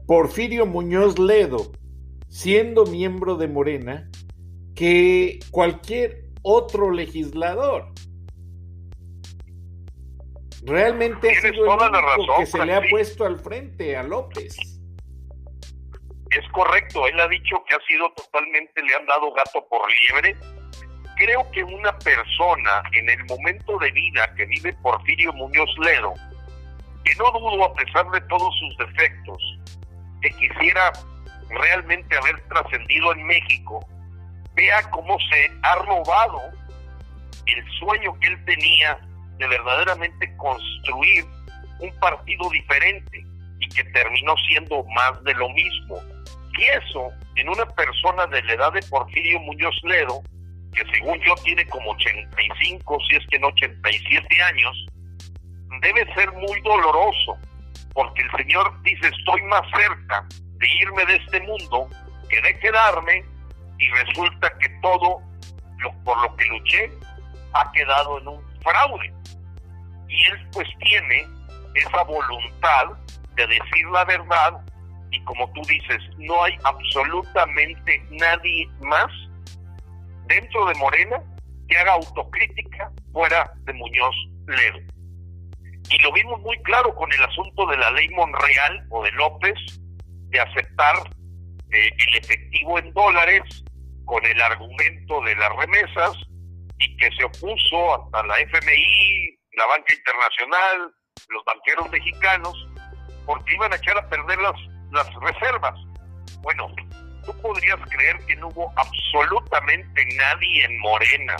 Porfirio Muñoz Ledo, siendo miembro de Morena, que cualquier otro legislador. Realmente ha sido el único que se le ha puesto al frente a López. Es correcto, él ha dicho que ha sido totalmente, le han dado gato por liebre. Creo que una persona en el momento de vida que vive Porfirio Muñoz Ledo, que no dudo a pesar de todos sus defectos, que quisiera realmente haber trascendido en México, vea cómo se ha robado el sueño que él tenía de verdaderamente construir un partido diferente y que terminó siendo más de lo mismo. Y eso, en una persona de la edad de Porfirio Muñoz Ledo, que según yo tiene como 85, si es que no 87 años, debe ser muy doloroso, porque el señor dice, estoy más cerca de irme de este mundo que de quedarme, y resulta que todo por lo que luché ha quedado en un fraude. Y él pues tiene esa voluntad de decir la verdad, y como tú dices, no hay absolutamente nadie más dentro de Morena que haga autocrítica fuera de Muñoz Ledo. Y lo vimos muy claro con el asunto de la ley Monreal o de López, de aceptar el efectivo en dólares con el argumento de las remesas, y que se opuso hasta la FMI, la banca internacional, los banqueros mexicanos, porque iban a echar a perder las reservas. Bueno, tú podrías creer que no hubo absolutamente nadie en Morena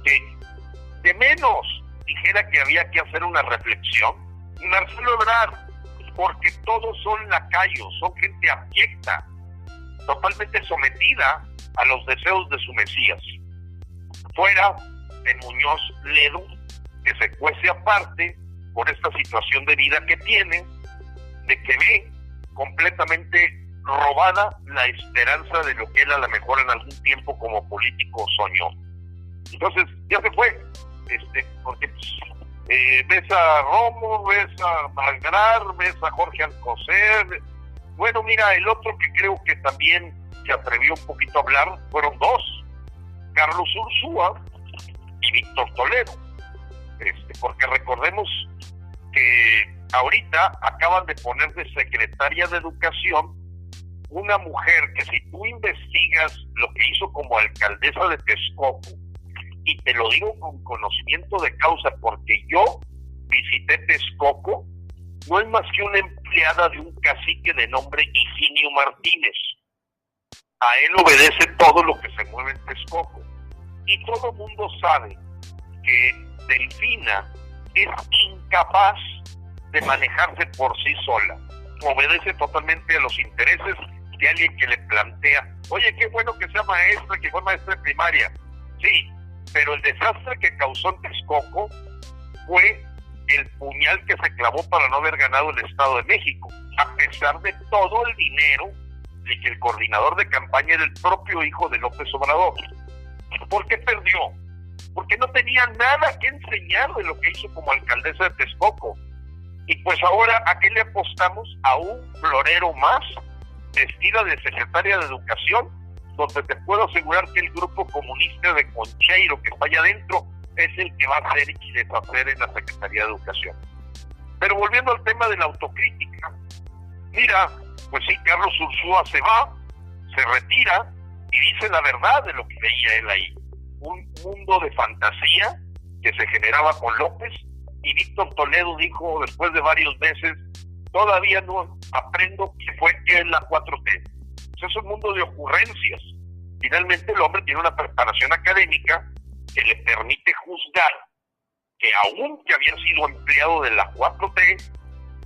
que de menos dijera que había que hacer una reflexión. Marcelo Ebrard, porque todos son lacayos, son gente abyecta, totalmente sometida a los deseos de su Mesías. Fuera de Muñoz Ledo, que se cuece aparte por esta situación de vida que tiene, de que ve completamente robada la esperanza de lo que él a lo mejor en algún tiempo como político soñó. Entonces ya se fue, porque ves a Romo, ves a Magrar, ves a Jorge Alcocer. Bueno, mira, el otro que creo que también se atrevió un poquito a hablar fueron dos, Carlos Ursúa y Víctor Toledo, porque recordemos que ahorita acaban de poner de secretaria de Educación una mujer que, si tú investigas lo que hizo como alcaldesa de Texcoco, y te lo digo con conocimiento de causa porque yo visité Texcoco, no es más que una empleada de un cacique de nombre Higinio Martínez. A él obedece todo lo que se mueve en Texcoco. Y todo el mundo sabe que Delfina es incapaz de manejarse por sí sola. Obedece totalmente a los intereses de alguien que le plantea: oye, qué bueno que sea maestra, que fue maestra de primaria. Sí, pero el desastre que causó en Texcoco fue el puñal que se clavó para no haber ganado el Estado de México, a pesar de todo el dinero de que el coordinador de campaña era el propio hijo de López Obrador. ¿Por qué perdió? Porque no tenía nada que enseñar de lo que hizo como alcaldesa de Texcoco. Y pues ahora, ¿a qué le apostamos? A un florero más, vestida de secretaria de Educación, donde te puedo asegurar que el grupo comunista de Concheiro que está allá adentro es el que va a hacer y deshacer en la Secretaría de Educación. Pero volviendo al tema de la autocrítica, mira, pues sí, Carlos Ursúa se va, se retira y dice la verdad de lo que veía él ahí. Un mundo de fantasía que se generaba con López, y Víctor Toledo dijo después de varios meses: todavía no aprendo qué fue que es la 4T. Pues es un mundo de ocurrencias. Finalmente el hombre tiene una preparación académica que le permite juzgar que, aún que había sido empleado de la 4T,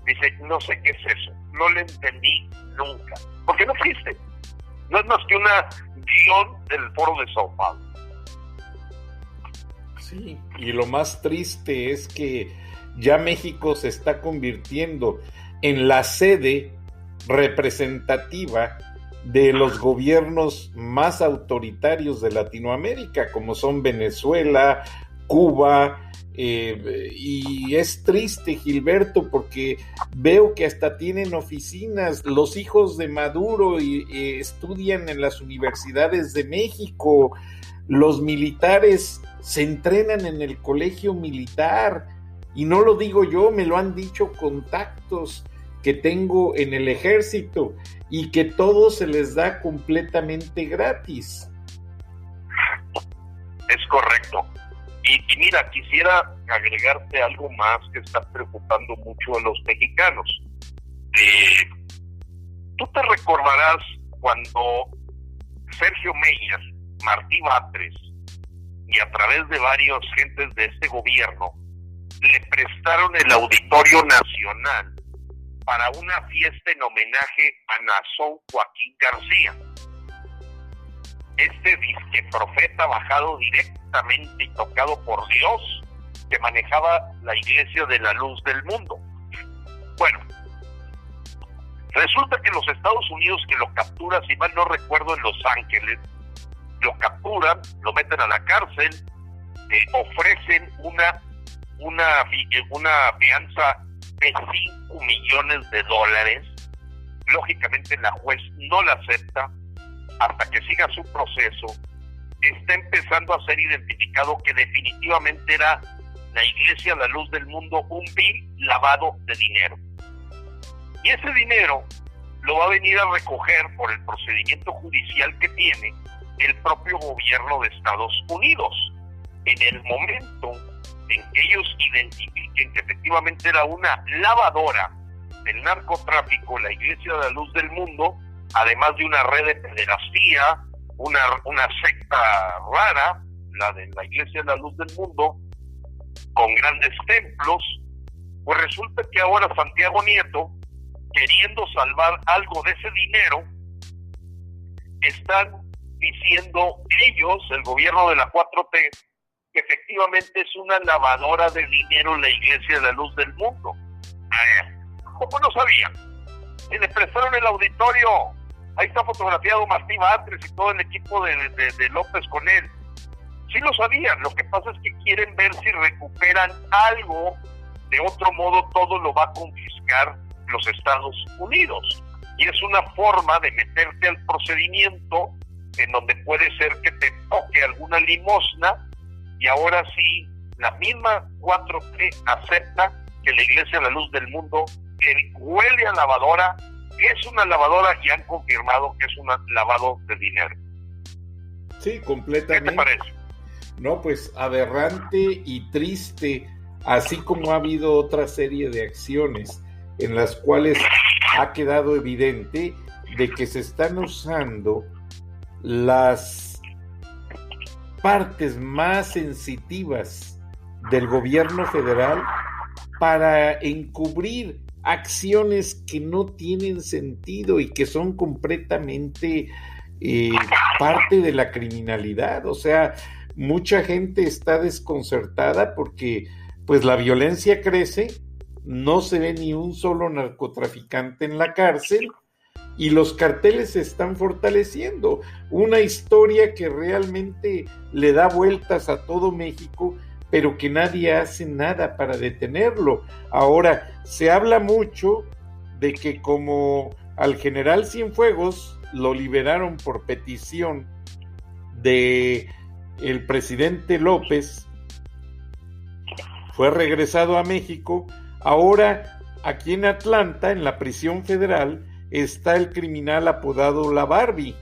dice: no sé qué es eso, no le entendí nunca, porque no existe. No es más que una guión del Foro de Sao Paulo. Sí, y lo más triste es que ya México se está convirtiendo en la sede representativa de los gobiernos más autoritarios de Latinoamérica, como son Venezuela, Cuba, y es triste, Gilberto, porque veo que hasta tienen oficinas. Los hijos de Maduro y estudian en las universidades de México. Los militares se entrenan en el colegio militar, y no lo digo yo, me lo han dicho contactos que tengo en el ejército, y que todo se les da completamente gratis. Es correcto. Y mira, quisiera agregarte algo más que está preocupando mucho a los mexicanos. Tú te recordarás cuando Sergio Meyer, Martí Batres y a través de varios gentes de este gobierno le prestaron el Auditorio Nacional para una fiesta en homenaje a Nazón Joaquín García, este disque profeta bajado directamente y tocado por Dios, que manejaba la Iglesia de la Luz del Mundo. Bueno, resulta que los Estados Unidos, que lo captura, si mal no recuerdo, en Los Ángeles, lo capturan, lo meten a la cárcel, ofrecen una fianza de $5 millones. Lógicamente la juez no la acepta hasta que siga su proceso. Está empezando a ser identificado que definitivamente era la Iglesia La Luz del Mundo un vil lavado de dinero. Y ese dinero lo va a venir a recoger por el procedimiento judicial que tiene el propio gobierno de Estados Unidos. En el momento en que ellos identifiquen que efectivamente era una lavadora del narcotráfico, la Iglesia de la Luz del Mundo, además de una red de pederastía, una secta rara, la de la Iglesia de la Luz del Mundo, con grandes templos, pues resulta que ahora Santiago Nieto, queriendo salvar algo de ese dinero, están diciendo ellos, el gobierno de la 4T, que efectivamente es una lavadora de dinero la Iglesia de la Luz del Mundo. ¿Cómo no sabían? Y le prestaron el auditorio. Ahí está fotografiado Martí Batres y todo el equipo de López con él. Sí lo sabían, lo que pasa es que quieren ver si recuperan algo. De otro modo, todo lo va a confiscar los Estados Unidos. Y es una forma de meterte al procedimiento en donde puede ser que te toque alguna limosna, y ahora sí, la misma 4T acepta que la Iglesia de la Luz del Mundo, que huele a lavadora, es una lavadora y han confirmado que es un lavado de dinero. Sí, completamente. ¿Qué te parece? No, pues aberrante y triste, así como ha habido otra serie de acciones en las cuales ha quedado evidente de que se están usando las partes más sensitivas del gobierno federal para encubrir acciones que no tienen sentido y que son completamente parte de la criminalidad. O sea, mucha gente está desconcertada porque pues la violencia crece, no se ve ni un solo narcotraficante en la cárcel y los carteles se están fortaleciendo. Una historia que realmente le da vueltas a todo México, pero que nadie hace nada para detenerlo. Ahora, se habla mucho de que como al general Cienfuegos lo liberaron por petición de el presidente López, fue regresado a México, ahora aquí en Atlanta, en la prisión federal, está el criminal apodado La Barbie,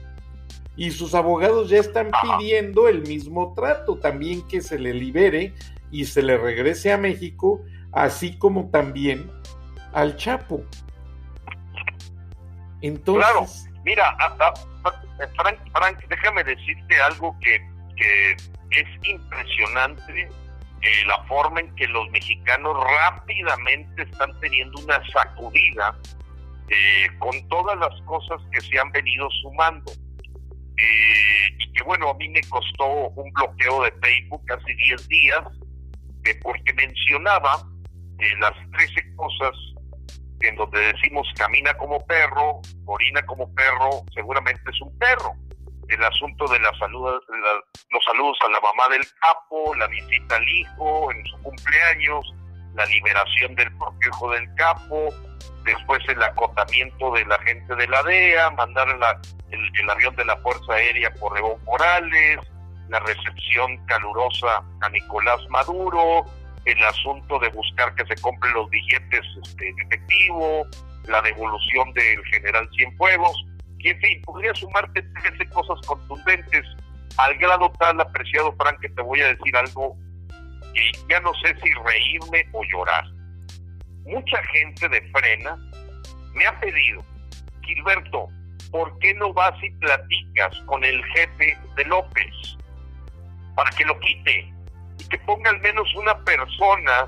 y sus abogados ya están pidiendo el mismo trato, también que se le libere y se le regrese a México, así como también al Chapo. Entonces... Claro, mira, Frank, déjame decirte algo que es impresionante, la forma en que los mexicanos rápidamente están teniendo una sacudida con todas las cosas que se han venido sumando. Y que bueno, a mí me costó un bloqueo de Facebook hace 10 días, porque mencionaba las 13 cosas en donde decimos camina como perro, orina como perro, seguramente es un perro. El asunto de la salud, los saludos a la mamá del capo, la visita al hijo en su cumpleaños, la liberación del propio hijo del capo, después el acotamiento de la gente de la DEA, mandar el avión de la Fuerza Aérea por Evo Morales, la recepción calurosa a Nicolás Maduro, el asunto de buscar que se compren los billetes en efectivo, la devolución del general Cienfuegos, y en fin, podría sumarte 13 cosas contundentes, al grado tal, apreciado Frank, que te voy a decir algo que ya no sé si reírme o llorar. Mucha gente de Frena me ha pedido, Gilberto, ¿por qué no vas y platicas con el jefe de López para que lo quite y que ponga al menos una persona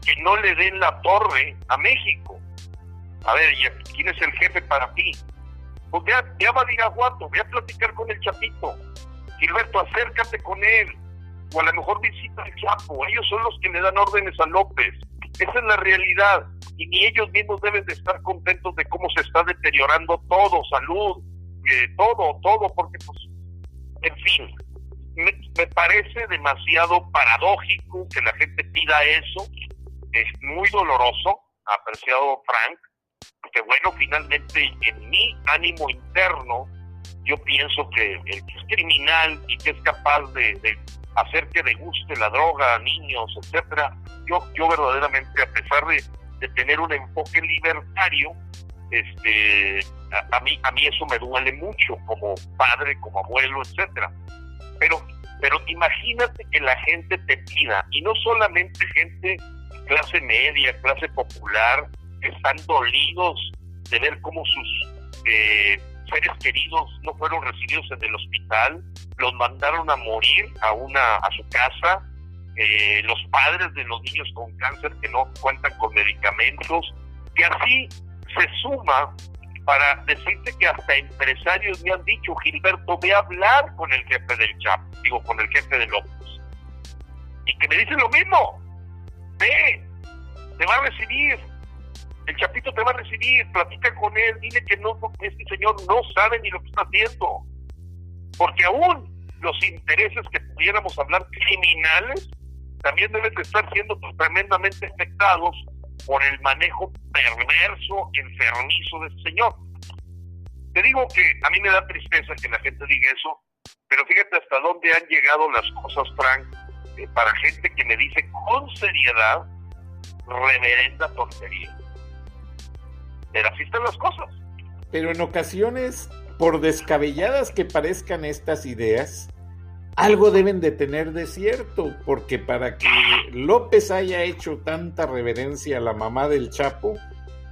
que no le den la torre a México? A ver, ¿quién es el jefe para ti? Pues ya va a Irapuato, voy a platicar con el Chapito. Gilberto, acércate con él, o a lo mejor visita al Chapo. Ellos son los que le dan órdenes a López. Esa es la realidad, y ni ellos mismos deben de estar contentos de cómo se está deteriorando todo, salud, todo, porque pues, en fin, me parece demasiado paradójico que la gente pida eso. Es muy doloroso, apreciado Frank, porque bueno, finalmente en mi ánimo interno yo pienso que el que es criminal y que es capaz de hacer que le guste la droga a niños, etcétera, yo verdaderamente, a pesar de tener un enfoque libertario, a mí eso me duele mucho como padre, como abuelo, etcétera. Pero imagínate que la gente te pida, y no solamente gente clase media, clase popular, que están dolidos de ver cómo sus seres queridos no fueron recibidos en el hospital, los mandaron a morir a su casa, los padres de los niños con cáncer que no cuentan con medicamentos, que así se suma para decirte que hasta empresarios me han dicho, Gilberto, ve a hablar con el jefe del Chapo, con el jefe de López, y que me dicen lo mismo, ve, te va a recibir, el Chapito te va a recibir, platica con él, dile que no, este señor no sabe ni lo que está haciendo, porque aún los intereses que pudiéramos hablar criminales también deben de estar siendo tremendamente afectados por el manejo perverso, enfermizo de ese señor. Te digo que a mí me da tristeza que la gente diga eso, pero fíjate hasta dónde han llegado las cosas, Frank, para gente que me dice con seriedad, reverenda tontería. Pero así están las cosas. pero en ocasiones, por descabelladas que parezcan estas ideas, algo deben de tener de cierto, porque para que López haya hecho tanta reverencia a la mamá del Chapo,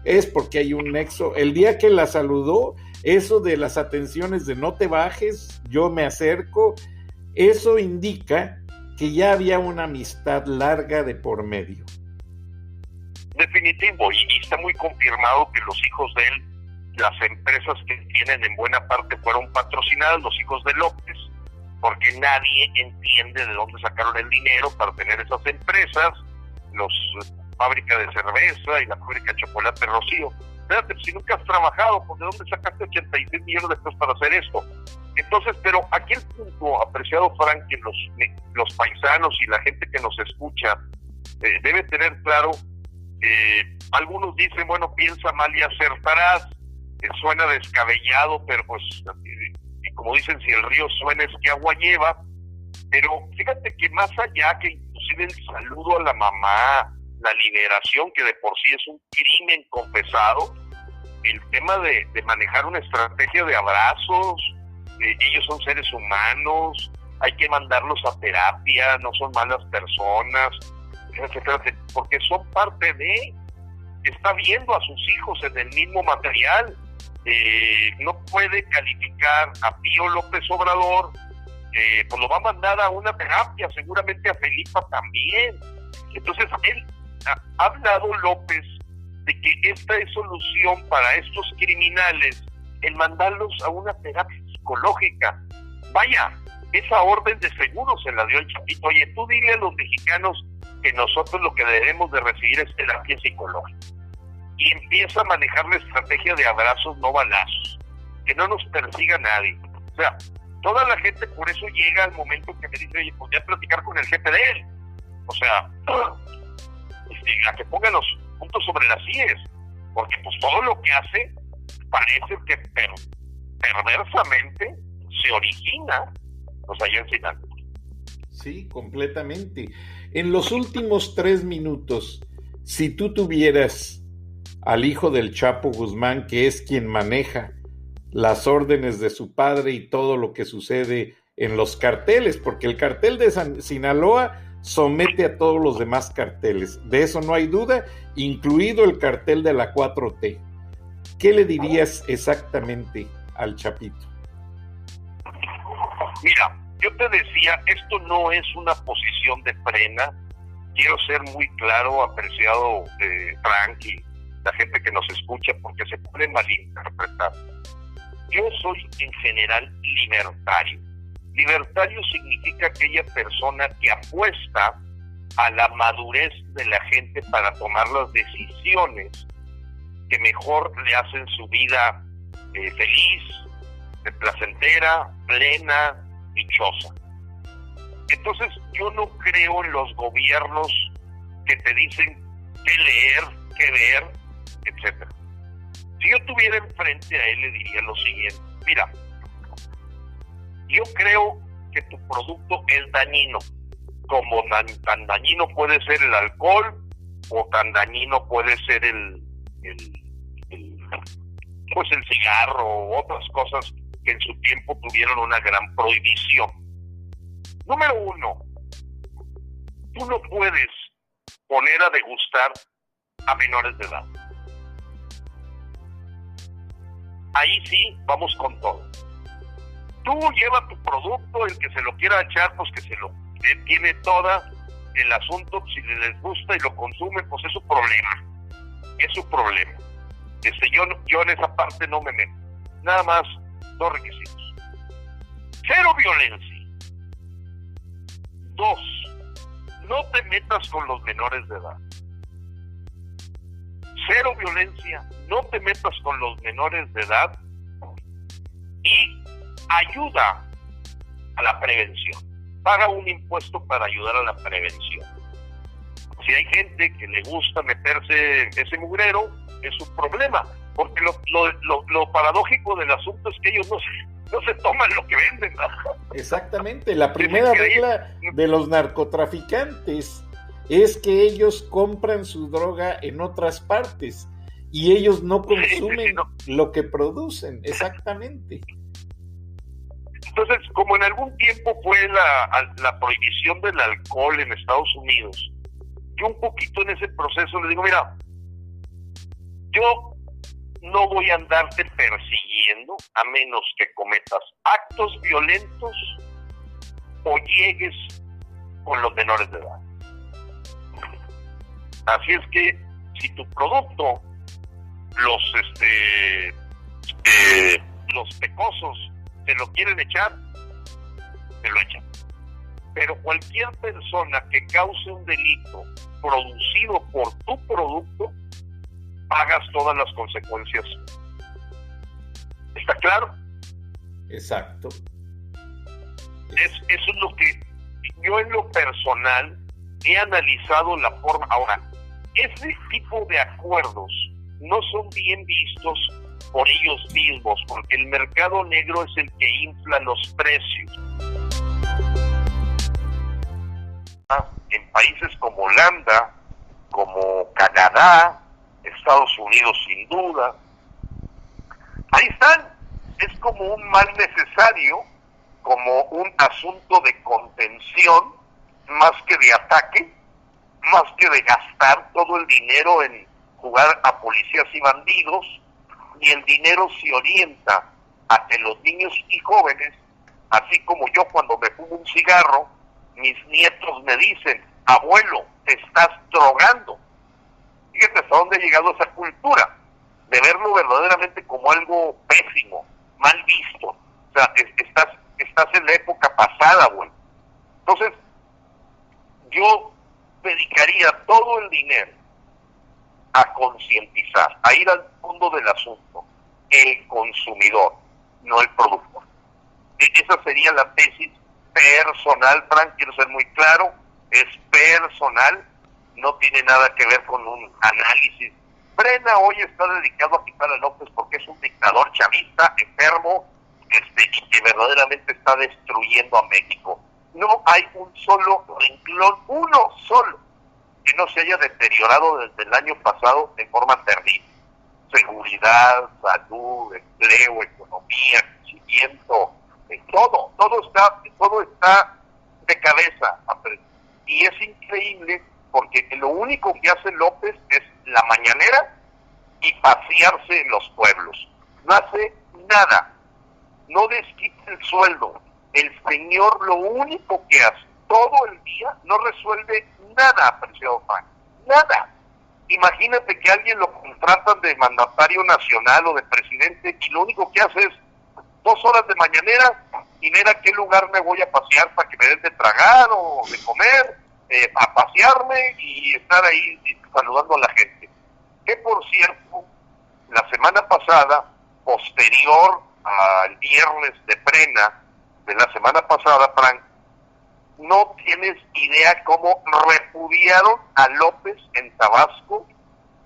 es porque hay un nexo. El día que la saludó, eso de las atenciones de no te bajes, yo me acerco, eso indica que ya había una amistad larga de por medio. Definitivo, y está muy confirmado que los hijos de él, las empresas que tienen en buena parte fueron patrocinadas, los hijos de López, porque nadie entiende de dónde sacaron el dinero para tener esas empresas, la fábrica de cerveza y la fábrica de chocolate Rocío. Espérate, si nunca has trabajado, pues ¿de dónde sacaste 86 millones de pesos para hacer esto? Entonces, pero aquí el punto, apreciado Frank, que los paisanos y la gente que nos escucha debe tener claro, algunos dicen, bueno, piensa mal y acertarás, suena descabellado, pero pues, y como dicen, si el río suena es que agua lleva, pero fíjate que más allá que inclusive el saludo a la mamá, la liberación, que de por sí es un crimen confesado, el tema de manejar una estrategia de abrazos, ellos son seres humanos, hay que mandarlos a terapia, no son malas personas, espérate, porque son parte de, está viendo a sus hijos en el mismo material, no puede calificar a Pío López Obrador, pues lo va a mandar a una terapia, seguramente a Felipa también. Entonces él ha hablado López de que esta es solución para estos criminales, el mandarlos a una terapia psicológica. Vaya, esa orden de seguro se la dio el Chapito. Oye, tú dile a los mexicanos que nosotros lo que debemos de recibir es terapia psicológica. Y empieza a manejar la estrategia de abrazos, no balazos. Que no nos persiga nadie. O sea, toda la gente por eso llega al momento que me dice, oye, pues ya platicar con el jefe de él. O sea, a que pongan los puntos sobre las IES. Porque pues todo lo que hace parece que perversamente se origina pues allá en Sinaloa. Sí, completamente. En los últimos 3 minutos, si tú tuvieras al hijo del Chapo Guzmán, que es quien maneja las órdenes de su padre y todo lo que sucede en los carteles, porque el cartel de Sinaloa somete a todos los demás carteles, de eso no hay duda, incluido el cartel de la 4T. ¿Qué le dirías exactamente al Chapito? Mira, yo te decía, esto no es una posición de frena. Quiero ser muy claro, apreciado Frank y la gente que nos escucha, porque se puede malinterpretar. Yo soy en general libertario. Libertario significa aquella persona que apuesta a la madurez de la gente para tomar las decisiones que mejor le hacen su vida feliz, placentera, plena, dichosa. Entonces yo no creo en los gobiernos que te dicen qué leer, qué ver, etcétera. Si yo tuviera enfrente a él, le diría lo siguiente: mira, yo creo que tu producto es dañino, como tan dañino puede ser el alcohol o tan dañino puede ser el cigarro o otras cosas que en su tiempo tuvieron una gran prohibición. Número 1, tú no puedes poner a degustar a menores de edad. Ahí sí, vamos con todo. Tú lleva tu producto, el que se lo quiera echar, pues que se lo tiene toda el asunto, si les gusta y lo consume, pues es su problema. Es su problema. Yo en esa parte no me meto. Nada más 2 requisitos. 0 violencia. 2, no te metas con los menores de edad. 0 violencia, no te metas con los menores de edad y ayuda a la prevención. Paga un impuesto para ayudar a la prevención. Si hay gente que le gusta meterse ese mugrero, es su problema, porque lo paradójico del asunto es que ellos no se toman lo que venden, ¿no? Exactamente, la primera regla de los narcotraficantes es que ellos compran su droga en otras partes y ellos no consumen Sí, no. lo que producen, exactamente. Entonces, como en algún tiempo fue la prohibición del alcohol en Estados Unidos, yo un poquito en ese proceso le digo, mira, yo no voy a andarte persiguiendo a menos que cometas actos violentos o llegues con los menores de edad. Así es que si tu producto, los pecosos te lo quieren echar, te lo echan. Pero cualquier persona que cause un delito producido por tu producto, pagas todas las consecuencias. ¿Está claro? Exacto. Eso es lo que yo en lo personal he analizado la forma. Ahora, ese tipo de acuerdos no son bien vistos por ellos mismos, porque el mercado negro es el que infla los precios. En países como Holanda, como Canadá, Estados Unidos sin duda, ahí están. Es como un mal necesario, como un asunto de contención, más que de ataque, más que de gastar todo el dinero en jugar a policías y bandidos, y el dinero se orienta a que los niños y jóvenes, así como yo cuando me fumo un cigarro, mis nietos me dicen, abuelo, te estás drogando. Fíjate hasta dónde ha llegado esa cultura, de verlo verdaderamente como algo pésimo, mal visto. O sea, estás en la época pasada, abuelo. Entonces, yo dedicaría todo el dinero a concientizar, a ir al fondo del asunto, el consumidor, no el productor. Esa sería la tesis personal, Frank, quiero ser muy claro, es personal, no tiene nada que ver con un análisis. Frena hoy está dedicado a quitar a López porque es un dictador chavista, enfermo, y que verdaderamente está destruyendo a México. No hay un solo renglón, uno solo, que no se haya deteriorado desde el año pasado de forma terrible. Seguridad, salud, empleo, economía, crecimiento, todo está de cabeza. Y es increíble porque lo único que hace López es la mañanera y pasearse en los pueblos. No hace nada, no desquita el sueldo. El señor lo único que hace todo el día no resuelve nada, apreciado Frank, nada. Imagínate que alguien lo contratan de mandatario nacional o de presidente y lo único que hace es 2 horas de mañanera y ver a qué lugar me voy a pasear para que me den de tragar o de comer, a pasearme y estar ahí saludando a la gente. Que por cierto, la semana pasada, posterior al viernes de frena de la semana pasada, Frank, no tienes idea cómo repudiaron a López en Tabasco,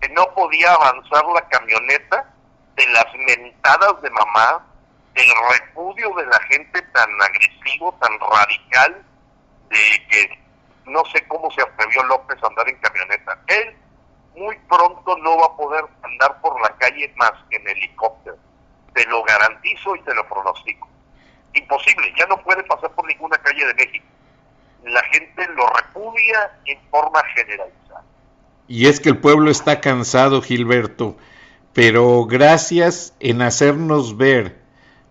que no podía avanzar la camioneta, de las mentadas de mamá, del repudio de la gente tan agresivo, tan radical, de que no sé cómo se atrevió López a andar en camioneta. Él muy pronto no va a poder andar por la calle más que en helicóptero. Te lo garantizo y te lo pronostico. Imposible, ya no puede pasar por ninguna calle de México. La gente lo repudia en forma generalizada. Y es que el pueblo está cansado, Gilberto, pero gracias en hacernos ver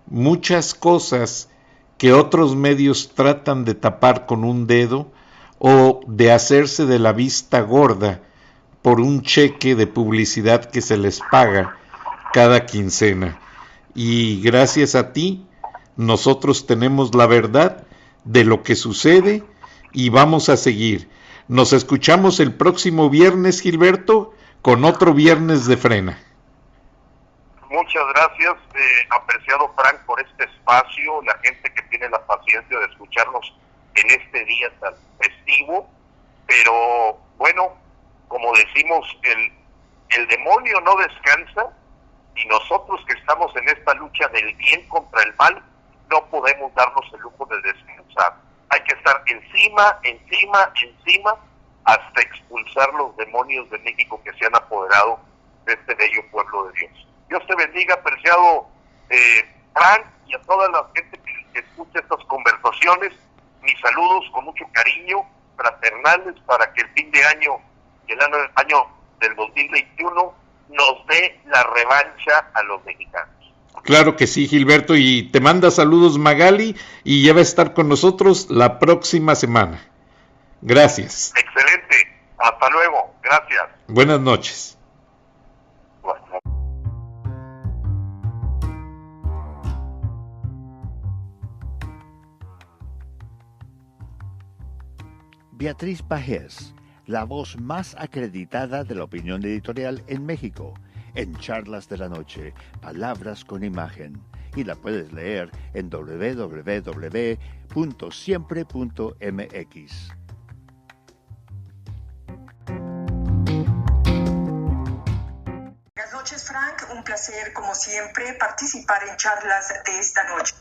muchas cosas que otros medios tratan de tapar con un dedo o de hacerse de la vista gorda por un cheque de publicidad que se les paga cada quincena. Y gracias a ti, nosotros tenemos la verdad de lo que sucede y vamos a seguir. Nos escuchamos el próximo viernes, Gilberto, con otro viernes de frena. Muchas gracias, apreciado Frank, por este espacio, la gente que tiene la paciencia de escucharnos en este día tan festivo, pero bueno, como decimos, el demonio no descansa y nosotros que estamos en esta lucha del bien contra el mal, no podemos darnos el lujo de descansar. Hay que estar encima, hasta expulsar los demonios de México que se han apoderado de este bello pueblo de Dios. Dios te bendiga, apreciado Frank, y a toda la gente que escucha estas conversaciones. Mis saludos con mucho cariño, fraternales, para que el fin de año y el año del 2021 nos dé la revancha a los mexicanos. Claro que sí, Gilberto, y te manda saludos Magali, y ya va a estar con nosotros la próxima semana. Gracias. Excelente, hasta luego, gracias. Buenas noches. Bueno. Beatriz Pajés, la voz más acreditada de la opinión editorial en México, en Charlas de la Noche, Palabras con Imagen, y la puedes leer en www.siempre.mx. Buenas noches, Frank, un placer como siempre participar en charlas de esta noche.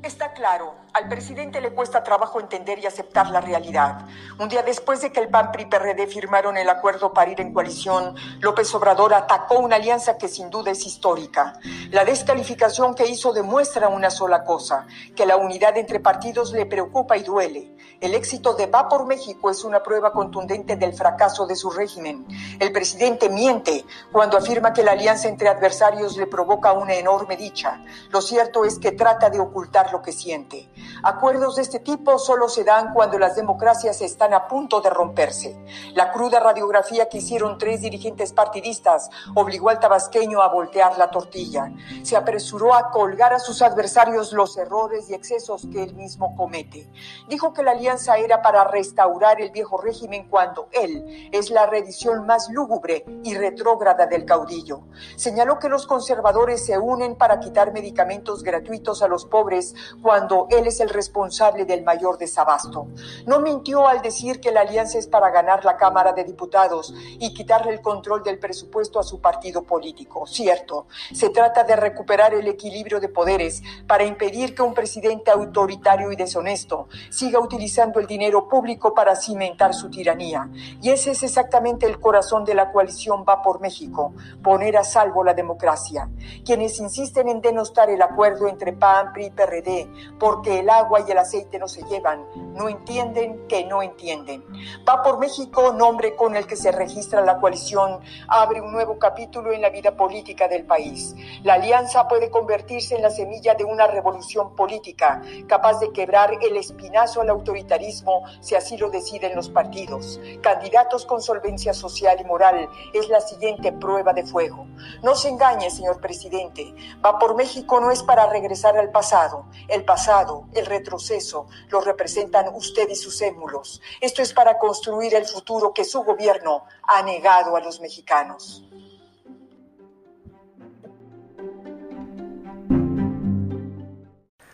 Está claro, al presidente le cuesta trabajo entender y aceptar la realidad. Un día después de que el PAN, PRI, PRD firmaron el acuerdo para ir en coalición, López Obrador atacó una alianza que sin duda es histórica. La descalificación que hizo demuestra una sola cosa, que la unidad entre partidos le preocupa y duele. El éxito de Va por México es una prueba contundente del fracaso de su régimen. El presidente miente cuando afirma que la alianza entre adversarios le provoca una enorme dicha. Lo cierto es que trata de ocultar lo que siente. Acuerdos de este tipo solo se dan cuando las democracias están a punto de romperse. La cruda radiografía que hicieron 3 dirigentes partidistas obligó al tabasqueño a voltear la tortilla. Se apresuró a colgar a sus adversarios los errores y excesos que él mismo comete. Dijo que la alianza era para restaurar el viejo régimen cuando él es la reedición más lúgubre y retrógrada del caudillo. Señaló que los conservadores se unen para quitar medicamentos gratuitos a los pobres cuando él es el responsable del mayor desabasto. No mintió al decir que la alianza es para ganar la Cámara de Diputados y quitarle el control del presupuesto a su partido político. Cierto, se trata de recuperar el equilibrio de poderes para impedir que un presidente autoritario y deshonesto siga utilizando el dinero público para cimentar su tiranía. Y ese es exactamente el corazón de la coalición Va por México, poner a salvo la democracia. Quienes insisten en denostar el acuerdo entre PAN, PRI, PRD, porque el agua y el aceite no se llevan, no entienden que no entienden. Va por México, nombre con el que se registra la coalición, abre un nuevo capítulo en la vida política del país. La alianza puede convertirse en la semilla de una revolución política, capaz de quebrar el espinazo al autoritarismo si así lo deciden los partidos. Candidatos con solvencia social y moral es la siguiente prueba de fuego. No se engañe, señor presidente. Va por México no es para regresar al pasado. El pasado, el retroceso, lo representan usted y sus émulos. Esto es para construir el futuro que su gobierno ha negado a los mexicanos.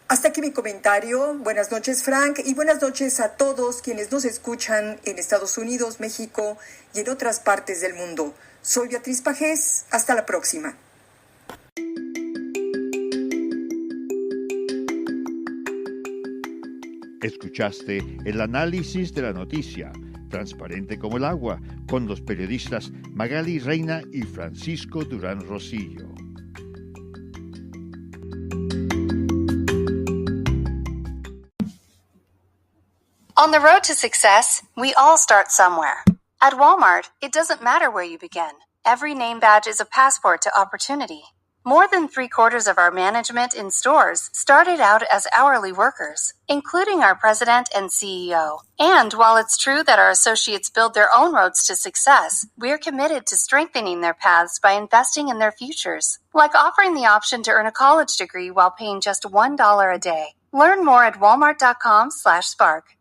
Hasta aquí mi comentario. Buenas noches, Frank, y buenas noches a todos quienes nos escuchan en Estados Unidos, México y en otras partes del mundo. Soy Beatriz Pajés. Hasta la próxima. Escuchaste el análisis de la noticia, transparente como el agua, con los periodistas Magali Reina y Francisco Durán Rosillo. On the road to success, we all start somewhere. At Walmart, it doesn't matter where you begin. Every name badge is a passport to opportunity. More than 3/4 of our management in stores started out as hourly workers, including our president and CEO. And while it's true that our associates build their own roads to success, we're committed to strengthening their paths by investing in their futures, like offering the option to earn a college degree while paying just $1 a day. Learn more at walmart.com/spark.